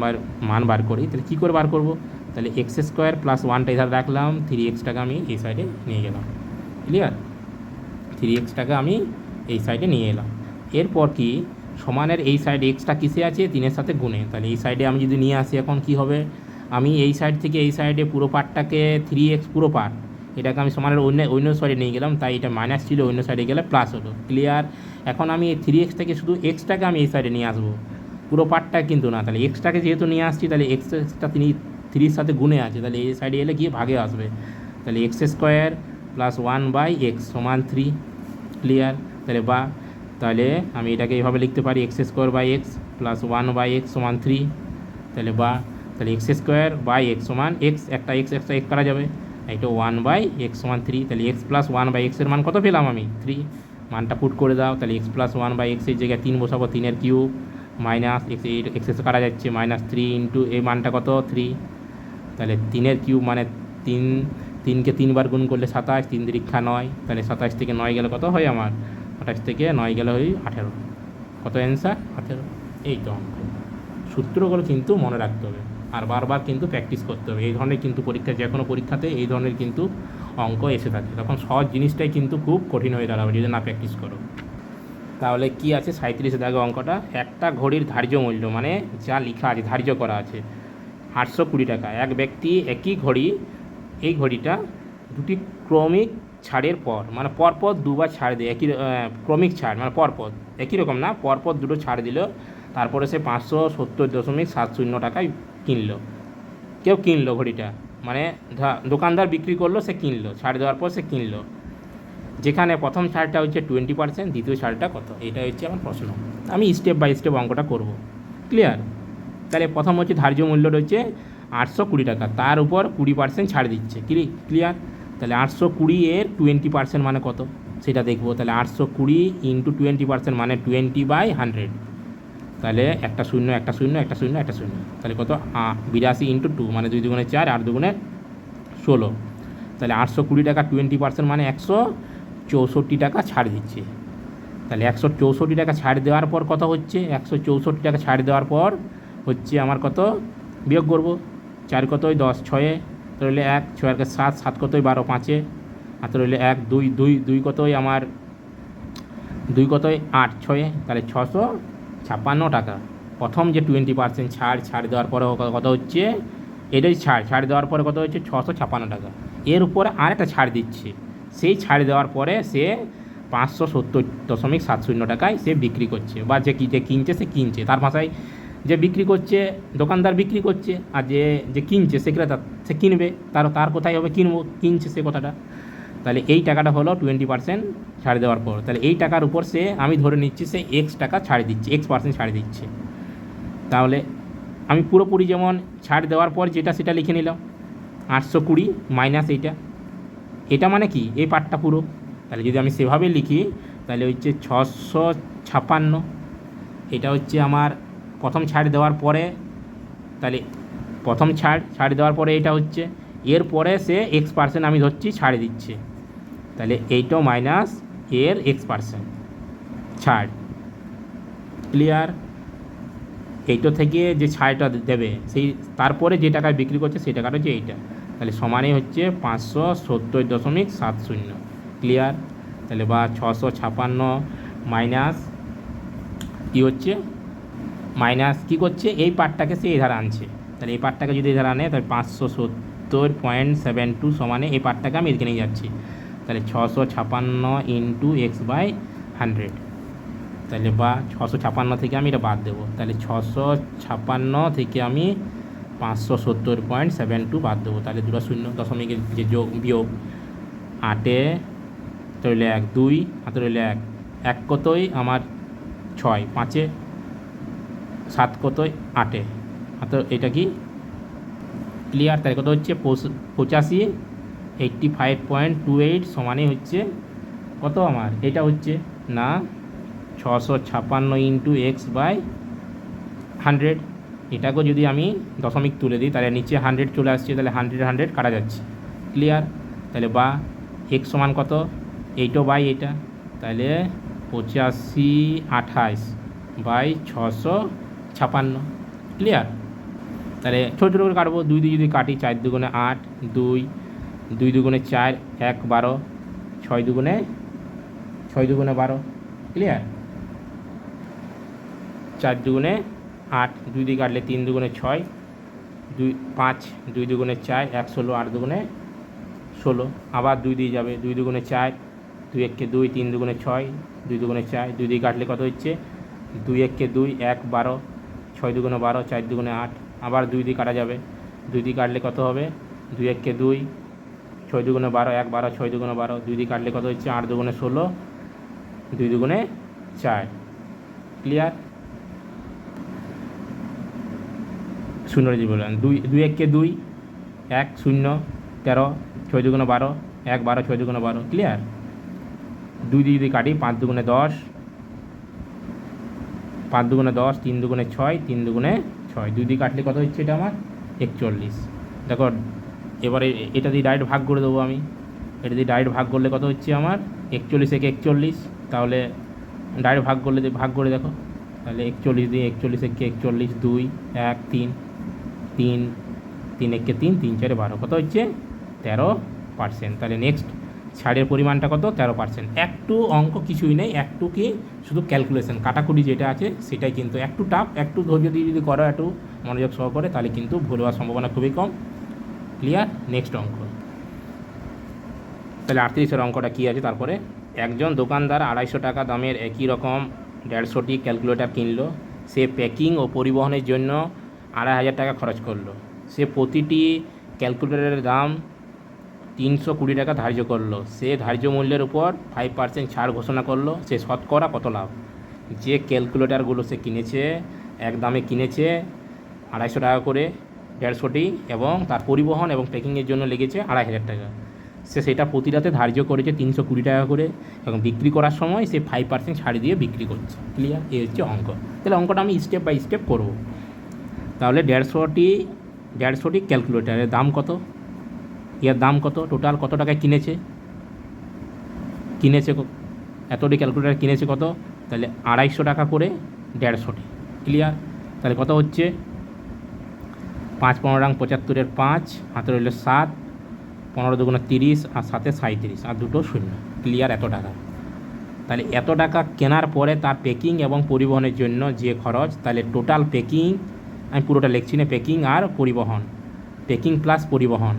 মান বার করি তাহলে কী করে বার করব, তাহলে x² + 1টা এধারে রাখলাম, 3xটাকে আমি এই সাইডে নিয়ে গেলাম। ক্লিয়ার? 3xটাকে আমি এই সাইডে নিয়ে এলাম। এরপর কি, সমানের এই সাইড এক্সটা কিসে আছে 3-এর সাথে গুণে, তাহলে এই সাইডে আমি যদি নিয়ে আসি এখন কি হবে, আমি এই সাইড থেকে এই সাইডে পুরো পার্টটাকে 3x পুরো পার্ট এটাকে আমি সমানের অন্য সাইডে নিয়ে গেলাম, তাই এটা মাইনাস ছিল, অন্য সাইডে গেলে প্লাস হলো। ক্লিয়ার? এখন আমি এই 3x থেকে শুধু এক্সটাকে আমি এই সাইডে নিয়ে আসবো, পুরো পার্টটা কিন্তু না। তাহলে এক্সটাকে যেহেতু নিয়ে আসছি, তাহলে এক্সটা 3-এর সাথে গুণে আছে, তাহলে এই সাইডে এলে গিয়ে ভাগে আসবে। তাহলে x² প্লাস 1/x সমান 3। ক্লিয়ার? তাহলে আমি এটাকে এইভাবে লিখতে পারি x² প্লাস 1/x সমান 3। তাহলে x² সমান x, একটা x করা যাবে, এটা 1/x সমান 3। তাহলে x প্লাস 1/x এর মান কত পেলাম আমি? 3। মানটা পুট করে দাও। তাহলে x প্লাস 1/x এর জায়গায় 3 বসাবো, 3 কিউব মাইনাস x করা যাচ্ছে -3 ইন্টু এই মানটা কত? 3। তাহলে 3 কিউব মানে 3কে 3 বার গুণ করলে 27, 3 3 9। তাহলে 27 থেকে 9 গেলে কত হয় আমার? 28 থেকে 9 গেলে হয় 18। কত অ্যান্সার? 18। এই তো অঙ্ক। সূত্রগুলো কিন্তু মনে রাখতে হবে আর বারবার কিন্তু প্র্যাকটিস করতে হবে। এই ধরনের কিন্তু পরীক্ষা, যে কোনো পরীক্ষাতে এই ধরনের কিন্তু অঙ্ক এসে থাকে, তখন সহজ জিনিসটাই কিন্তু খুব কঠিন হয়ে দাঁড়াবে যদি না প্র্যাকটিস করো। তাহলে কি আছে 37 দেখো অঙ্কটা, একটা ঘড়ির ধার্য মূল্য মানে যা লেখা আছে, ধার্য করা আছে 820 টাকা। এক ব্যক্তি একই ঘড়ি, এই ঘড়িটা দুটি ক্রমিক ছাড়ের পর, মানে পরপর দুবার ছাড় দেয়, একই ক্রমিক ছাড় মানে পরপর, একই রকম না, পরপর দুটো ছাড় দিল, তারপরে সে 570.70 টাকায় কিনলো। কেউ কিনলো ঘড়িটা, মানে দোকানদার বিক্রি করলো, সে কিনলো, ছাড় দেওয়ার পর সে কিনলো। যেখানে প্রথম ছাড়টা হচ্ছে 20%, দ্বিতীয় ছাড়টা কত? এটা হচ্ছে আমার প্রশ্ন। আমি স্টেপ বাই স্টেপ অঙ্কটা করব। ক্লিয়ার? তাহলে প্রথম হচ্ছে ধার্য মূল্য রয়েছে 820 টাকা, তার উপর 20% ছাড় দিচ্ছে। ক্লিয়ার? তাহলে 820 এর 20% মানে কত সেটা দেখবো। তাহলে 820 ইন্টু 20% মানে 20/100। তাহলে একটা শূন্য, একটা শূন্য, একটা শূন্য, একটা শূন্য, তাহলে কত? 82 ইন্টু 2 মানে 2 দুগুণে 4, 8 দুগুণে 16। তাহলে 820 টাকা 20% মানে 164 টাকা ছাড় দিচ্ছে। তাহলে 164 টাকা ছাড় দেওয়ার পর কত হচ্ছে? 164 টাকা ছাড় দেওয়ার পর হচ্ছে আমার কত? বিয়োগ করবো। 4 কতই 10, 6 তো রইলে 1, 6 আর 7, 7 কতই 12, 5 আর তো রইলে 1, 2, 2 কতই আমার 2 কতই 8, 6, তাহলে 656 টাকা। প্রথম যে 20% ছাড় দেওয়ার পরে কত হচ্ছে? এটাই ছাড় দেওয়ার পরে কত হচ্ছে? 656 টাকা। এর উপরে আরেকটা ছাড় দিচ্ছে, সেই ছাড় দেওয়ার পরে সে 570.70 টাকায় সে বিক্রি করছে, বা যে কিনছে সে কিনছে। তার ভাষায় যে বিক্রি করছে দোকানদার বিক্রি করছে, আর যে কিনছে সে ক্রেতা সে কিনবে। তার কোথায় হবে? কিনছে সে কথাটা। তাহলে এই টাকাটা হলো 20% ছাড় দেওয়ার পর। তাহলে এই টাকার উপর সে, আমি ধরে নিচ্ছি সে x টাকা ছাড় দিচ্ছে, x% ছাড় দিচ্ছে। তাহলে আমি পুরোপুরি যেমন ছাড় দেওয়ার পর যেটা সেটা লিখে নিলাম, 820 মাইনাস এটা মানে কি? এই পার্টটা পুরো। তাহলে যদি আমি সেভাবে লিখি তাহলে হচ্ছে 656। এটা হচ্ছে আমার প্রথম ছাড় দেওয়ার পরে, তাহলে প্রথম ছাড় দেওয়ার পরে এটা হচ্ছে, এরপরে সে x% আমি ধরছি ছাড় দিচ্ছে, তাহলে এইটাও মাইনাস এর x% ছাড়। ক্লিয়ার? এইটা থেকে যে ছাড়টা দেবে সেই তারপরে যে টাকায় বিক্রি করছে সেই টাকাটা হচ্ছে এইটা। তাহলে সমানই হচ্ছে 570.70। ক্লিয়ার? তাহলে বা 656 মাইনাস কী হচ্ছে? মাইনাস কী করছে? এই পার্টটাকে সে এধারে আনছে। তাহলে এই পার্টটাকে যদি এধারে আনে তাহলে 570.72 সমানে এই পার্টটাকে আমি এদিকে নিয়ে যাচ্ছি। তাহলে 656 ইন্টু x/100। তাহলে বা 656 থেকে আমি এটা বাদ দেবো। তাহলে 656 থেকে আমি 570.72 বাদ দেবো। তাহলে দুটো শূন্য, দশমিকের যে যোগ বিয়োগ, 8-এ রইলে 1, 2 হাতে রইলে 1, 1 কতই আমার 6, 5-এ 7 কতই 8-এ হাতে, এটা কি? ক্লিয়ার? তাহলে কত হচ্ছে? 85, 85.28 সমানই হচ্ছে কত আমার? এটা হচ্ছে না 656 ইন্টু x/100। এটাকেও যদি আমি দশমিক তুলে দিই তাহলে নিচে 100 চলে আসছে, তাহলে 100 কাটা যাচ্ছে। ক্লিয়ার? তাহলে বা x সমান কত? এইটাও বাই এটা, তাহলে 85/28/656। ক্লিয়ার? তাহলে ছোটো ছোটো করে কাটবো, 2 যদি কাটি 4 দুগুণে 8, 2 দুগুণে 4, 1 12, 6 দুগুণে 12। ক্লিয়ার? 4 দুগুণে 8, 2 দিয়ে কাটলে 3 দুগুণে 6, 2 5, 2 দুগুণে 4, 1 16, 8 দুগুণে 16, আবার 2 দিয়ে যাবে, 2 দুগুণে 4, 2 একে 2, 3 দুগুণে 6, 2 দুগুণে 4, 2 দিয়ে কাটলে কত হচ্ছে 2 একে 2, 1 12, 6 দুগুণে 12, 4 দুগুণে 8, আবার 2 দিয়ে কাটা যাবে, 2 দিয়ে কাটলে কত হবে 2 একে 2, 6 দুগুণে 12, 1 12, 6 দুগুণে 12, 2 দিয়ে কাটলে কত হচ্ছে 8 দুগুণে 16, 2 দুগুণে 4। ক্লিয়ার? শূন্য দিয়ে বললাম 2 একে 2, 1 0 13, 6 দুগুণে 12, 1 12, 6 দুগুণে 12। ক্লিয়ার? 2 দিয়ে যদি কাটি 5 দুগুণে 10, 5 দুগুণে 10, 3 দুগুণে 6, 3 দুগুণে 6, 2 দিয়ে কাটলে কত হচ্ছে এটা আমার 41। দেখো এবারে এটা দিয়ে ডাইরেক্ট ভাগ করে দেবো আমি, এটা দিয়ে ডাইরেক্ট ভাগ করলে কত হচ্ছে আমার 41 একে 41, তাহলে ডাইরেক্ট ভাগ করলে ভাগ করে দেখো, তাহলে 41 দিয়ে 41 একে 41, 2 1 3 3 3 একে 3 3 4 12, কত হচ্ছে 13%। তাহলে নেক্সট ছাড়ের পরিমাণটা কত 13%। একটু অঙ্ক কিছুই নেই, একটু কি শুধু ক্যালকুলেশন কাটাকুটি যেটা আছে সেটাই, কিন্তু একটু টাফ, একটু ধৈর্য দিয়ে যদি করো, একটু মনোযোগ সহকারে, তাহলে কিন্তু ভুল হওয়ার সম্ভাবনা খুবই কম। ক্লিয়ার? নেক্সট অঙ্ক। তাহলে 38-এর অঙ্কটা কী আছে তারপরে, একজন দোকানদার 250 টাকা দামের একই রকম 150টি ক্যালকুলেটর কিনলো। সে প্যাকিং ও পরিবহনের জন্য 2500 টাকা খরচ করলো। সে প্রতিটি ক্যালকুলেটরের দাম 320 টাকা ধার্য করলো। সে ধার্য মূল্যের উপর 5% ছাড় ঘোষণা করলো। সে শতকরা কত লাভ? যে ক্যালকুলেটরগুলো সে কিনেছে, এক দামে কিনেছে 250 টাকা করে 150টি, এবং তার পরিবহন এবং প্যাকিংয়ের জন্য লেগেছে 2500 টাকা। সে সেটা প্রতিটাতে ধার্য করেছে 320 টাকা করে, এবং বিক্রি করার সময় সে 5% ছাড় দিয়ে বিক্রি করছে। ক্লিয়ার? এই হচ্ছে অঙ্ক। তাহলে অঙ্কটা আমি স্টেপ বাই স্টেপ করব। তাহলে 150টি ক্যালকুলেটারের দাম কত, এর দাম কত, টোটাল কত টাকায় কিনেছে, এতটি ক্যালকুলেটার কিনেছে কত, তাহলে 250 টাকা করে 150টি। ক্লিয়ার? তাহলে কত হচ্ছে 5 15 রাং 75-এর 5, হাতে রইল 7, 15 দুগুণে 30, আর 7-এ 37, আর দুটো শূন্য। ক্লিয়ার? এত টাকা। তাহলে এত টাকা কেনার পরে তার প্যাকিং এবং পরিবহনের জন্য যে খরচ, তাহলে টোটাল প্যাকিং, আমি পুরোটা লিখছি না, প্যাকিং আর পরিবহন, প্যাকিং প্লাস পরিবহন,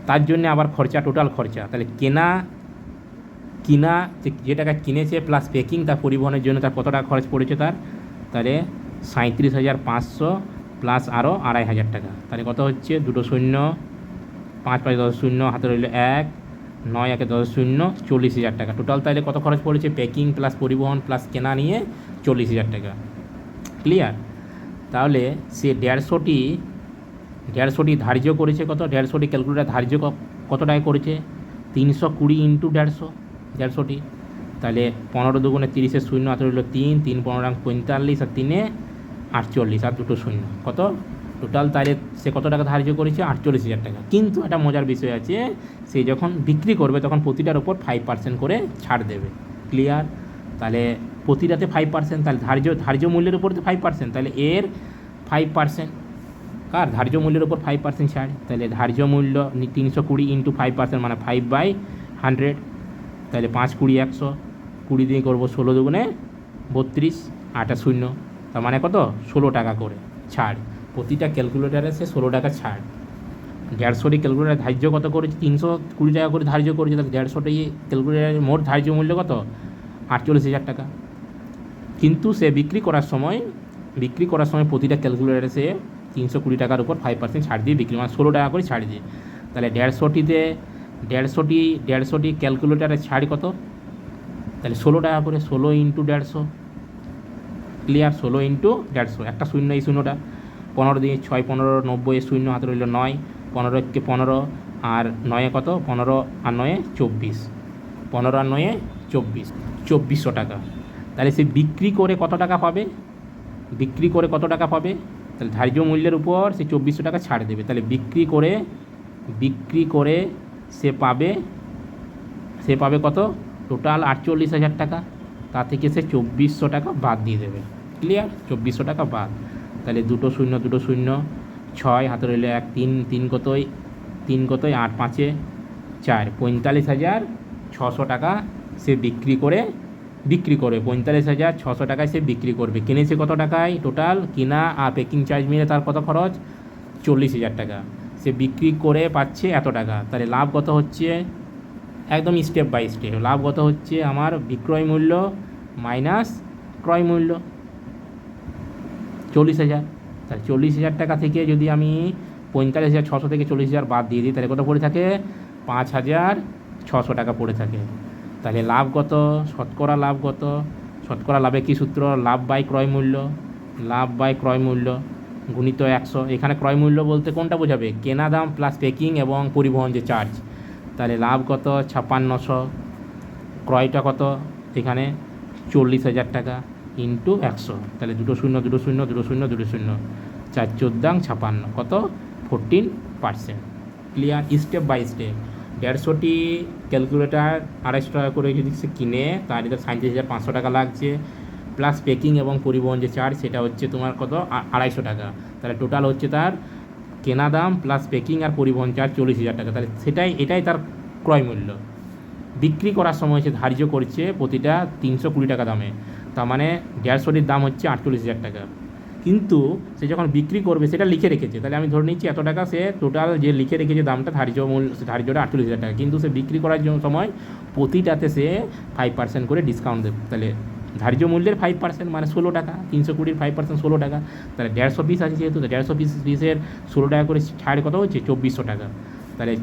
তার জন্য আবার খরচা, টোটাল খরচা, তাহলে কিনা যে টাকা কিনেছে প্লাস প্যাকিং, তার পরিবহনের জন্য তার কত টাকা খরচ পড়েছে তার, তাহলে 37,500 প্লাস আরও 2500 টাকা। তাহলে কত হচ্ছে, দুটো শূন্য, 5 5 10 শূন্য, হাতে রইল 1, 9 1 10 শূন্য, 40,000 টাকা টোটাল। তাহলে কত খরচ পড়েছে, প্যাকিং প্লাস পরিবহন প্লাস কেনা নিয়ে 40,000 টাকা। ক্লিয়ার? তাহলে সে 150টি ধার্য করেছে কত, 150টি ক্যালকুলেটার ধার্য কত টাকা করেছে, 320 ইন্টু 150টি, তাহলে 15 দুগুণে 30-এর শূন্য, হাতে রইল 3, 3 15 রাং 45, আর 3-এ 48, আর দুটো শূন্য, কত টোটাল। তাহলে সে কত টাকা ধার্য করেছে, 48,000 টাকা। কিন্তু একটা মজার বিষয় আছে, সে যখন বিক্রি করবে তখন প্রতিটার উপর 5% করে ছাড় দেবে। ক্লিয়ার? তাহলে প্রতিটাতে 5%, তাহলে ধার্য মূল্যের উপর তো 5%, তাহলে এর 5%, কার ধার্য মূল্যের উপর 5% ছাড়, তাহলে ধার্য মূল্য 320 ইন্টু 5% মানে 5/100, তাহলে 5 20 100, 20 দিয়ে করবো 16 দুগুণে 32, 8 শূন্য, তার মানে কত 16 টাকা করে ছাড়। প্রতিটা ক্যালকুলেটারে সে 16 টাকা ছাড়। 150টি ক্যালকুলেটার ধার্য কত করেছে, 320 টাকা করে ধার্য করেছে, তাহলে 150টি ক্যালকুলেটারের মোট ধার্য মূল্য কত, 48,000 টাকা। কিন্তু সে বিক্রি করার সময় প্রতিটা ক্যালকুলেটারে সে 320 টাকার উপর 5% ছাড় দিয়ে বিক্রি, মানে 16 টাকা করে ছাড় দিয়ে। তাহলে 150টি ক্যালকুলেটারের ছাড় কত, তাহলে 16 টাকা করে, 16 ইন্টু 150। ক্লিয়ার? 16 ইন্টু 150, একটা শূন্য, এই শূন্যটা 15 দিয়ে 6 15 90, শূন্য, হাতে রইল 9, 15 কে 15, আর 9-এ কত, 15 আর 9-এ 24, 15 আর 9-এ 2400 টাকা। তাহলে সে বিক্রি করে কত টাকা পাবে, তাহলে ধার্য মূল্যের উপর সে 2400 টাকা ছাড় দেবে। তাহলে বিক্রি করে সে পাবে কত, টোটাল 48,000 টাকা, তা থেকে সে 2400 টাকা বাদ দিয়ে দেবে। ক্লিয়ার? 2400 টাকা বাদ। তাহলে দুটো শূন্য 6, হাতে রইল 1, 3 কতই 8 5-এ 4, 45,600 টাকা সে বিক্রি করে 45,600 টাকায় সে বিক্রি করবে। কিনেছে কত টাকায়, টোটাল কিনা আর প্যাকিং চার্জ মিলে তার কত খরচ, 40,000 টাকা। সে বিক্রি করে পাচ্ছে এত টাকা, তাহলে লাভ কত হচ্ছে, একদম স্টেপ বাই স্টেপ লাভ কত হচ্ছে আমার বিক্রয় মূল্য মাইনাস ক্রয় মূল্য 40,000। তাহলে 40,000 টাকা থেকে যদি আমি 45,600 থেকে 40,000 বাদ দিয়ে দিই, তাহলে কত পড়ে থাকে, 5,600 টাকা পড়ে থাকে। তাহলে লাভ কত, শতকরা লাভ কত, শতকরা লাভে কী সূত্র, লাভ বাই ক্রয় মূল্য, লাভ বাই ক্রয় মূল্য গুণিত 100। এখানে ক্রয় মূল্য বলতে কোনটা বোঝাবে, কেনা দাম প্লাস প্যাকিং এবং পরিবহন যে চার্জ। তাহলে লাভ কত 5600, ক্রয়টা কত এখানে 40,000 টাকা ইন্টু 100, তাহলে 2 শূন্য 2 শূন্য 2 শূন্য 2 শূন্য 4×14 56, কত 14%। Clear, step by step. 150টি ক্যালকুলেটার 250 টাকা করে যদি সে কিনে, তার এটা 37,500 টাকা লাগছে, প্লাস প্যাকিং এবং পরিবহন যে চার্জ সেটা হচ্ছে তোমার কত 250 টাকা। তাহলে টোটাল হচ্ছে তার কেনা দাম প্লাস প্যাকিং আর পরিবহন চার্জ 40,000 টাকা। তাহলে এটাই তার ক্রয় মূল্য। বিক্রি করার সময় সে ধার্য করছে প্রতিটা 320 টাকা দামে, তার মানে 150টির দাম হচ্ছে 48,000 টাকা। কিন্তু সে যখন বিক্রি করবে সেটা লিখে রেখেছে, তাহলে আমি ধরে নিচ্ছি এত টাকা সে টোটাল যে লিখে রেখেছে দামটা ধার্যটা 48,000 টাকা, কিন্তু সে বিক্রি করার সময় প্রতিটাতে সে 5% করে ডিসকাউন্ট দেবে। তাহলে ধার্য মূল্যের 5% মানে 16 টাকা, 320-র 5% 16 টাকা। তাহলে 150 পিস আছে যেহেতু, 150 পিসের 16 টাকা করে ছাড় কত হচ্ছে 2,400 টাকা। তাহলে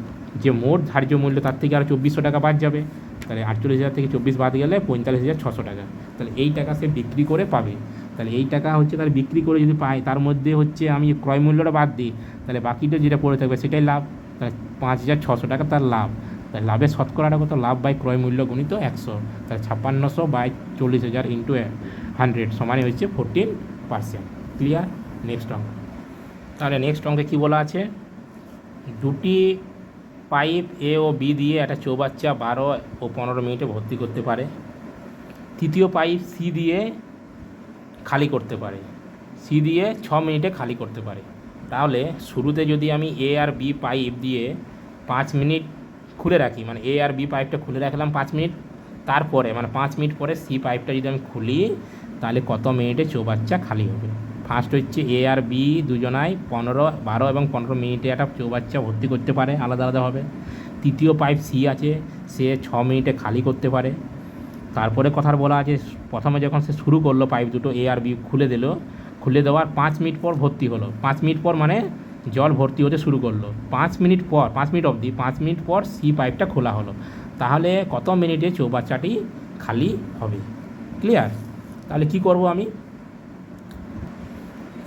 যে মোট ধার্য মূল্য তার থেকে আরও 2,400 টাকা বাদ যাবে। তাহলে 48,000 থেকে 24 বাদ গেলে 45,600 টাকা। তাহলে এই টাকা সে বিক্রি করে পাবে। তাহলে এই টাকা হচ্ছে তার বিক্রি করে যদি পায়, তার মধ্যে হচ্ছে আমি ক্রয় মূল্যটা বাদ দিই, তাহলে বাকিটা যেটা পড়ে থাকবে সেটাই লাভ। তাহলে 5,600 টাকা তার লাভ। তাহলে লাভের শতকরাটা কত, লাভ বাই ক্রয় মূল্য গুণিত 100। তাহলে 5600 বাই 40,000 ইন্টু 100 সমানই হচ্ছে 14%। ক্লিয়ার। নেক্সট অঙ্ক। তাহলে নেক্সট অঙ্কে কী বলা আছে, দুটি পাইপ এ ও বি দিয়ে একটা চৌবাচ্চা 12 ও 15 মিনিটে ভর্তি করতে পারে। তৃতীয় পাইপ সি দিয়ে খালি করতে পারে, সি দিয়ে 6 মিনিটে খালি করতে পারে। তাহলে শুরুতে যদি আমি এ আর বি পাইপ দিয়ে 5 মিনিট খুলে রাখি, মানে এ আর বি পাইপটা খুলে রাখলাম 5 মিনিট, তারপরে মানে 5 মিনিট পরে সি পাইপটা যদি আমি খুলি, তাহলে কত মিনিটে চৌবাচ্চা খালি হবে। ফার্স্ট হচ্ছে এ আর বি দুজনাই 12 এবং 15 মিনিটে একটা চৌবাচ্চা ভর্তি করতে পারে আলাদা আলাদাভাবে। তৃতীয় পাইপ সি আছে, সে 6 মিনিটে খালি করতে পারে। তারপরে কথার বলা আছে, প্রথমে যখন সে শুরু করলো পাইপ দুটো এ আর বি খুলে দিল, খুলে দেওয়ার 5 মিনিট পর ভর্তি হলো। 5 মিনিট পর মানে জল ভর্তি হতে শুরু করলো। 5 মিনিট পর, 5 মিনিট অবধি, 5 মিনিট পর সি পাইপটা খোলা হলো। তাহলে কত মিনিটে চৌবাচ্চাটি খালি হবে। ক্লিয়ার। তাহলে কি করব আমি,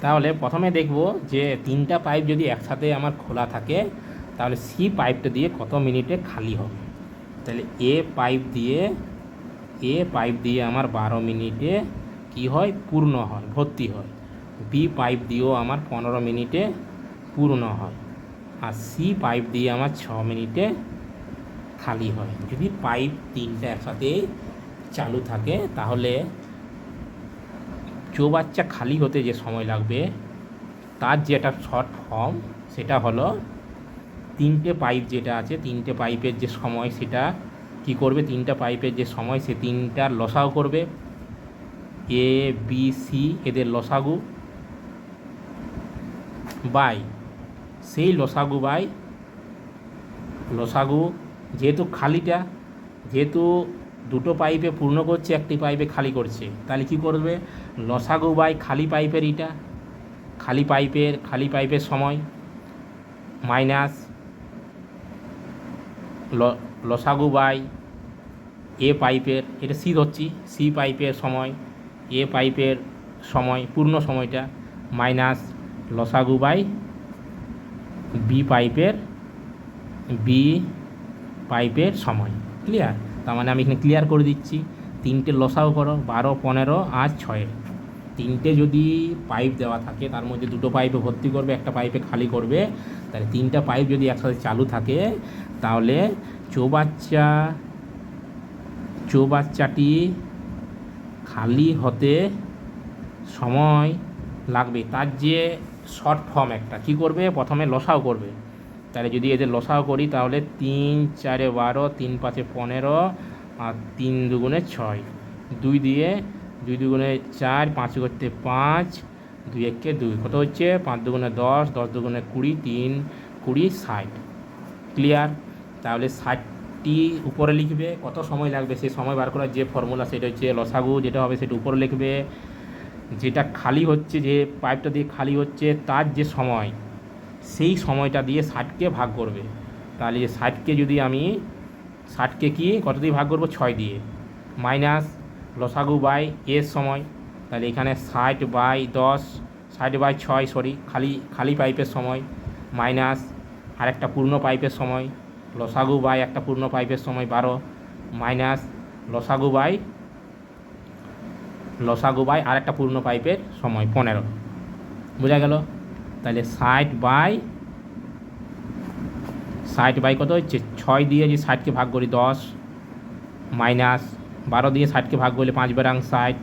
তাহলে প্রথমে দেখব যে 3টা পাইপ যদি একসাথে আমার খোলা থাকে, তাহলে সি পাইপটা দিয়ে কত মিনিটে খালি হবে। তাহলে এ পাইপ দিয়ে আমার 12 মিনিটে কি হয়, পূর্ণ হয়, ভর্তি হয়। বি পাইপ দিয়েও আমার 15 মিনিটে পূর্ণ হয়। আর সি পাইপ দিয়ে আমার 6 মিনিটে খালি হয়। যদি পাইপ 3টা একসাথে চালু থাকে, তাহলে চৌবাচ্চা খালি হতে যে সময় লাগবে তার যে একটা শর্ট ফর্ম, সেটা হলো 3টে পাইপ যেটা আছে, 3টে পাইপের যে সময় সেটা কি করবে, 3টা পাইপের যে সময় সে 3টার লসাগু করবে, এ বি সি এদের লসাগু বাই সেই লসাগু বাই লসাগু, যেহেতু খালিটা, যেহেতু দুটো পাইপে পূর্ণ করছে, একটি পাইপে খালি করছে, তাহলে কি করবে, লসাগু বাই খালি পাইপের এটা, খালি পাইপের সময় মাইনাস লসাগু বাই এ পাইপের, এটা সি ধরছি, সি পাইপের সময়, এ পাইপের সময় পূর্ণ সময়টা, মাইনাস লসাগু বাই বি পাইপের সময়। ক্লিয়ার। তার মানে আমি এখানে ক্লিয়ার করে দিচ্ছি, 3টে লসাগু করো, 12, 15 আর 6। 3টে যদি পাইপ দেওয়া থাকে, তার মধ্যে 2টো পাইপে ভর্তি করবে, একটা পাইপে খালি করবে, তাহলে 3টা পাইপ যদি একসাথে চালু থাকে, তাহলে চৌবাচ্চাটি খালি হতে সময় লাগবে। তার যে শর্ট ফর্ম একটা কী করবে, প্রথমে লসাও করবে। তাহলে যদি এদের লসাও করি, তাহলে 3 4 12, 3 5 15 আর 3 2 6, 2 দিয়ে 2 2 4, 5 করতে 5, 2 1 2, কত হচ্ছে 5 2 10, 10 2 20, 3 20 60। ক্লিয়ার? তাহলে 60টি উপরে লিখবে, কত সময় লাগবে সেই সময় বার করার যে ফর্মুলা সেটা হচ্ছে লসাগু যেটা হবে সেটা উপরে লিখবে, যেটা খালি হচ্ছে যে পাইপটা দিয়ে খালি হচ্ছে তার যে সময় সেই সময়টা দিয়ে 60কে ভাগ করবে। তাহলে 60কে যদি আমি 60কে কি কত দিয়ে ভাগ করবো 6 দিয়ে, মাইনাস লসাগু বাই এর সময়, তাহলে এখানে 60/10 60/6 সরি খালি পাইপের সময়, মাইনাস আরেকটা পূর্ণ পাইপের সময়, লসাগু বাই একটা পূর্ণ পাইপের সময় 12, মাইনাস লসাগু বাই আরেকটা পূর্ণ পাইপের সময় 15। বোঝা গেল? তাহলে 60/60 কত হচ্ছে 6 দিয়ে যে 60কে ভাগ করি 10, মাইনাস 12 দিয়ে 60কে ভাগ করলে 5 60,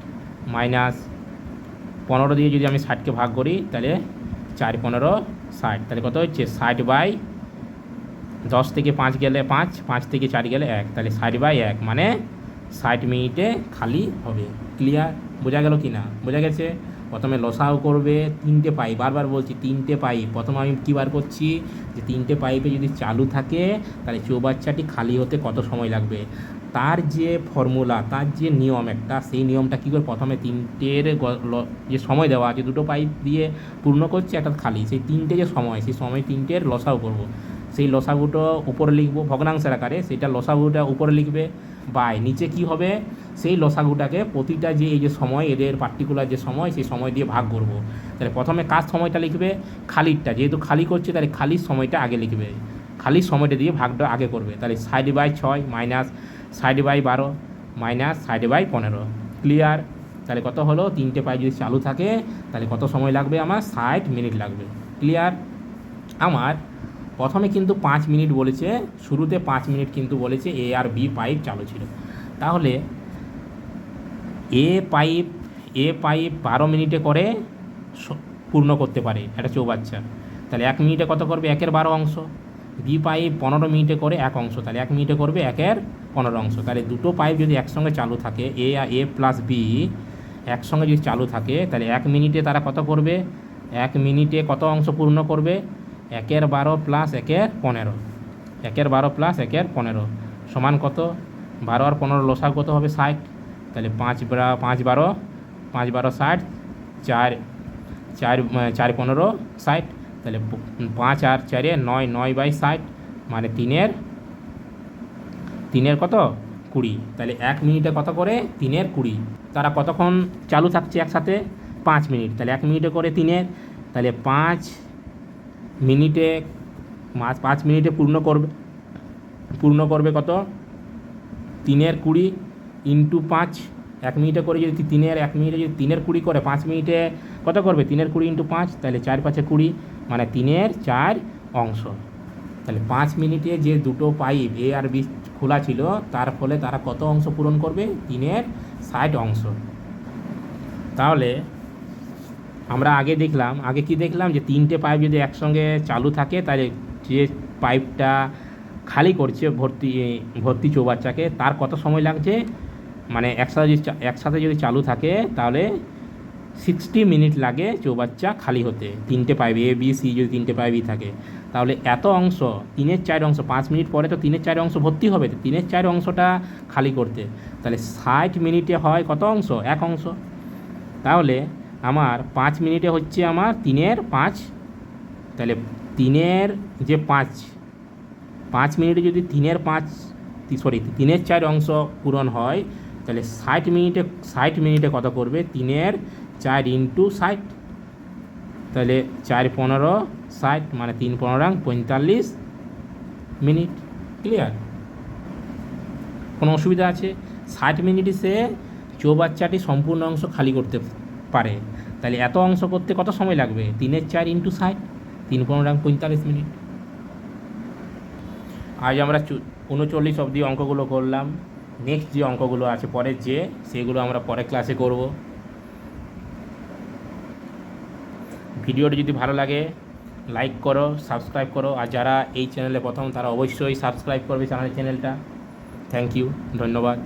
মাইনাস 15 দিয়ে যদি আমি 60কে ভাগ করি তাহলে 4 15 60, তাহলে কত হচ্ছে 60/10 থেকে 5 গেলে 5 থেকে 4 গেলে 1, তাহলে 60/1 মানে 60 মিনিটে খালি হবে। ক্লিয়ার? বোঝা গেল কি না? বোঝা গেছে? প্রথমে লসাও করবে 3টে পাইপ, বারবার বলছি 3টে পাইপ। প্রথমে আমি কী বার করছি যে 3টে পাইপে যদি চালু থাকে তাহলে চৌবাচ্চাটি খালি হতে কত সময় লাগবে, তার যে ফর্মুলা, তার যে নিয়ম একটা, সেই নিয়মটা কী করে প্রথমে 3টের যে সময় দেওয়া আছে, 2টো পাইপ দিয়ে পূর্ণ করছে একটা খালি, সেই 3টে যে সময়, সেই সময় 3টের লসাও করব। সেই লসাগুটো উপরে লিখবো ভগ্নাংশের আকারে, সেইটা লসাগুটা উপরে লিখবে, বাই নিচে কি হবে সেই লসাগুটাকে প্রতিটা যে এই যে সময় এদের পার্টিকুলার যে সময় সেই সময় দিয়ে ভাগ করব। তাহলে প্রথমে কাজ সময়টা লিখবে, খালিরটা যেহেতু খালি করছে তাহলে খালির সময়টা আগে লিখবে, খালির সময়টা দিয়ে ভাগটা আগে করবে। তাহলে 60/6 মাইনাস 60/12 মাইনাস 60/15। ক্লিয়ার? তাহলে কত হলো 3টে পাইপ যদি চালু থাকে তাহলে কত সময় লাগবে আমার 60 মিনিট লাগবে। ক্লিয়ার? আমার প্রথমে কিন্তু 5 মিনিট বলেছে, শুরুতে 5 মিনিট কিন্তু বলেছে এ আর বি পাইপ চালু ছিল। তাহলে এ পাইপ 12 মিনিটে করে পূর্ণ করতে পারে একটা চৌবাচ্চা, তাহলে 1 মিনিটে কত করবে 1/12 অংশ। বি পাইপ 15 মিনিটে করে 1 অংশ, তাহলে 1 মিনিটে করবে 1/15 অংশ। তাহলে দুটো পাইপ যদি একসঙ্গে চালু থাকে, এ প্লাস বি একসঙ্গে যদি চালু থাকে তাহলে 1 মিনিটে তারা কত করবে, 1 মিনিটে কত অংশ পূর্ণ করবে 1/12 প্লাস 1/15, 1/12 প্লাস 1/15 সমান কত, 12 আর 15 লসাগু কত হবে 60, তাহলে 5/12 60, 4 15 60, তাহলে 5 আর 4 9 9/60 মানে 3 কত 20। তাহলে 1 মিনিটে কত করে 3/20। তারা কতক্ষণ চালু থাকছে একসাথে 5 মিনিট, তাহলে 1 মিনিটে করে 3, তাহলে 5 মিনিটে পূর্ণ করবে কত 3/20 ইন্টু 5। 1 মিনিটে করে যদি 1 মিনিটে যদি 3/20 করে 5 মিনিটে কত করবে 3/20 ইন্টু 5, তাহলে 4 5 20 মানে 3/4 অংশ। তাহলে 5 মিনিটে যে দুটো পাইপ এ আর বি খোলা ছিল তার ফলে তারা কত অংশ পূরণ করবে 3/60 অংশ। তাহলে আমরা আগে কি দেখলাম যে 3টে পাইপ যদি একসঙ্গে চালু থাকে তাহলে যে পাইপটা খালি করছে ভর্তি চৌবাচ্চাকে তার কত সময় লাগছে, মানে একসাথে যদি চালু থাকে তাহলে 60 মিনিট লাগে চৌবাচ্চা খালি হতে। 3টে পাইপ এ বি সি যদি 3টে পাইপই থাকে তাহলে এত অংশ 3/4 অংশ, 5 মিনিট পরে তো 3/4 অংশ ভর্তি হবে, 3/4 অংশটা খালি করতে তাহলে 60 মিনিটে হয় কত অংশ 1 অংশ। তাহলে আমার 5 মিনিটে হচ্ছে আমার 3/5, তাহলে 5 মিনিটে যদি 3/4 অংশ পূরণ হয় তাহলে 60 মিনিটে কত করবে 3/4 ইন্টু 60, তাহলে 4 15 60 মানে 3 15 45 মিনিট। ক্লিয়ার? কোনো অসুবিধা আছে? 60 মিনিটে সে চৌবাচ্চাটি সম্পূর্ণ অংশ খালি করতে পারে, তাহলে এত অংশ করতে কত সময় লাগবে 3/4 ইন্টু 60, 3 15 45 মিনিট। আজ আমরা 39 অবধি অঙ্কগুলো করলাম। নেক্সট যে অঙ্কগুলো আছে পরের সেগুলো আমরা পরের ক্লাসে করব। ভিডিওটি যদি ভালো লাগে লাইক করো, সাবস্ক্রাইব করো, আর যারা এই চ্যানেলে প্রথম তারা অবশ্যই সাবস্ক্রাইব করবে চ্যানেলটা। থ্যাংক ইউ, ধন্যবাদ।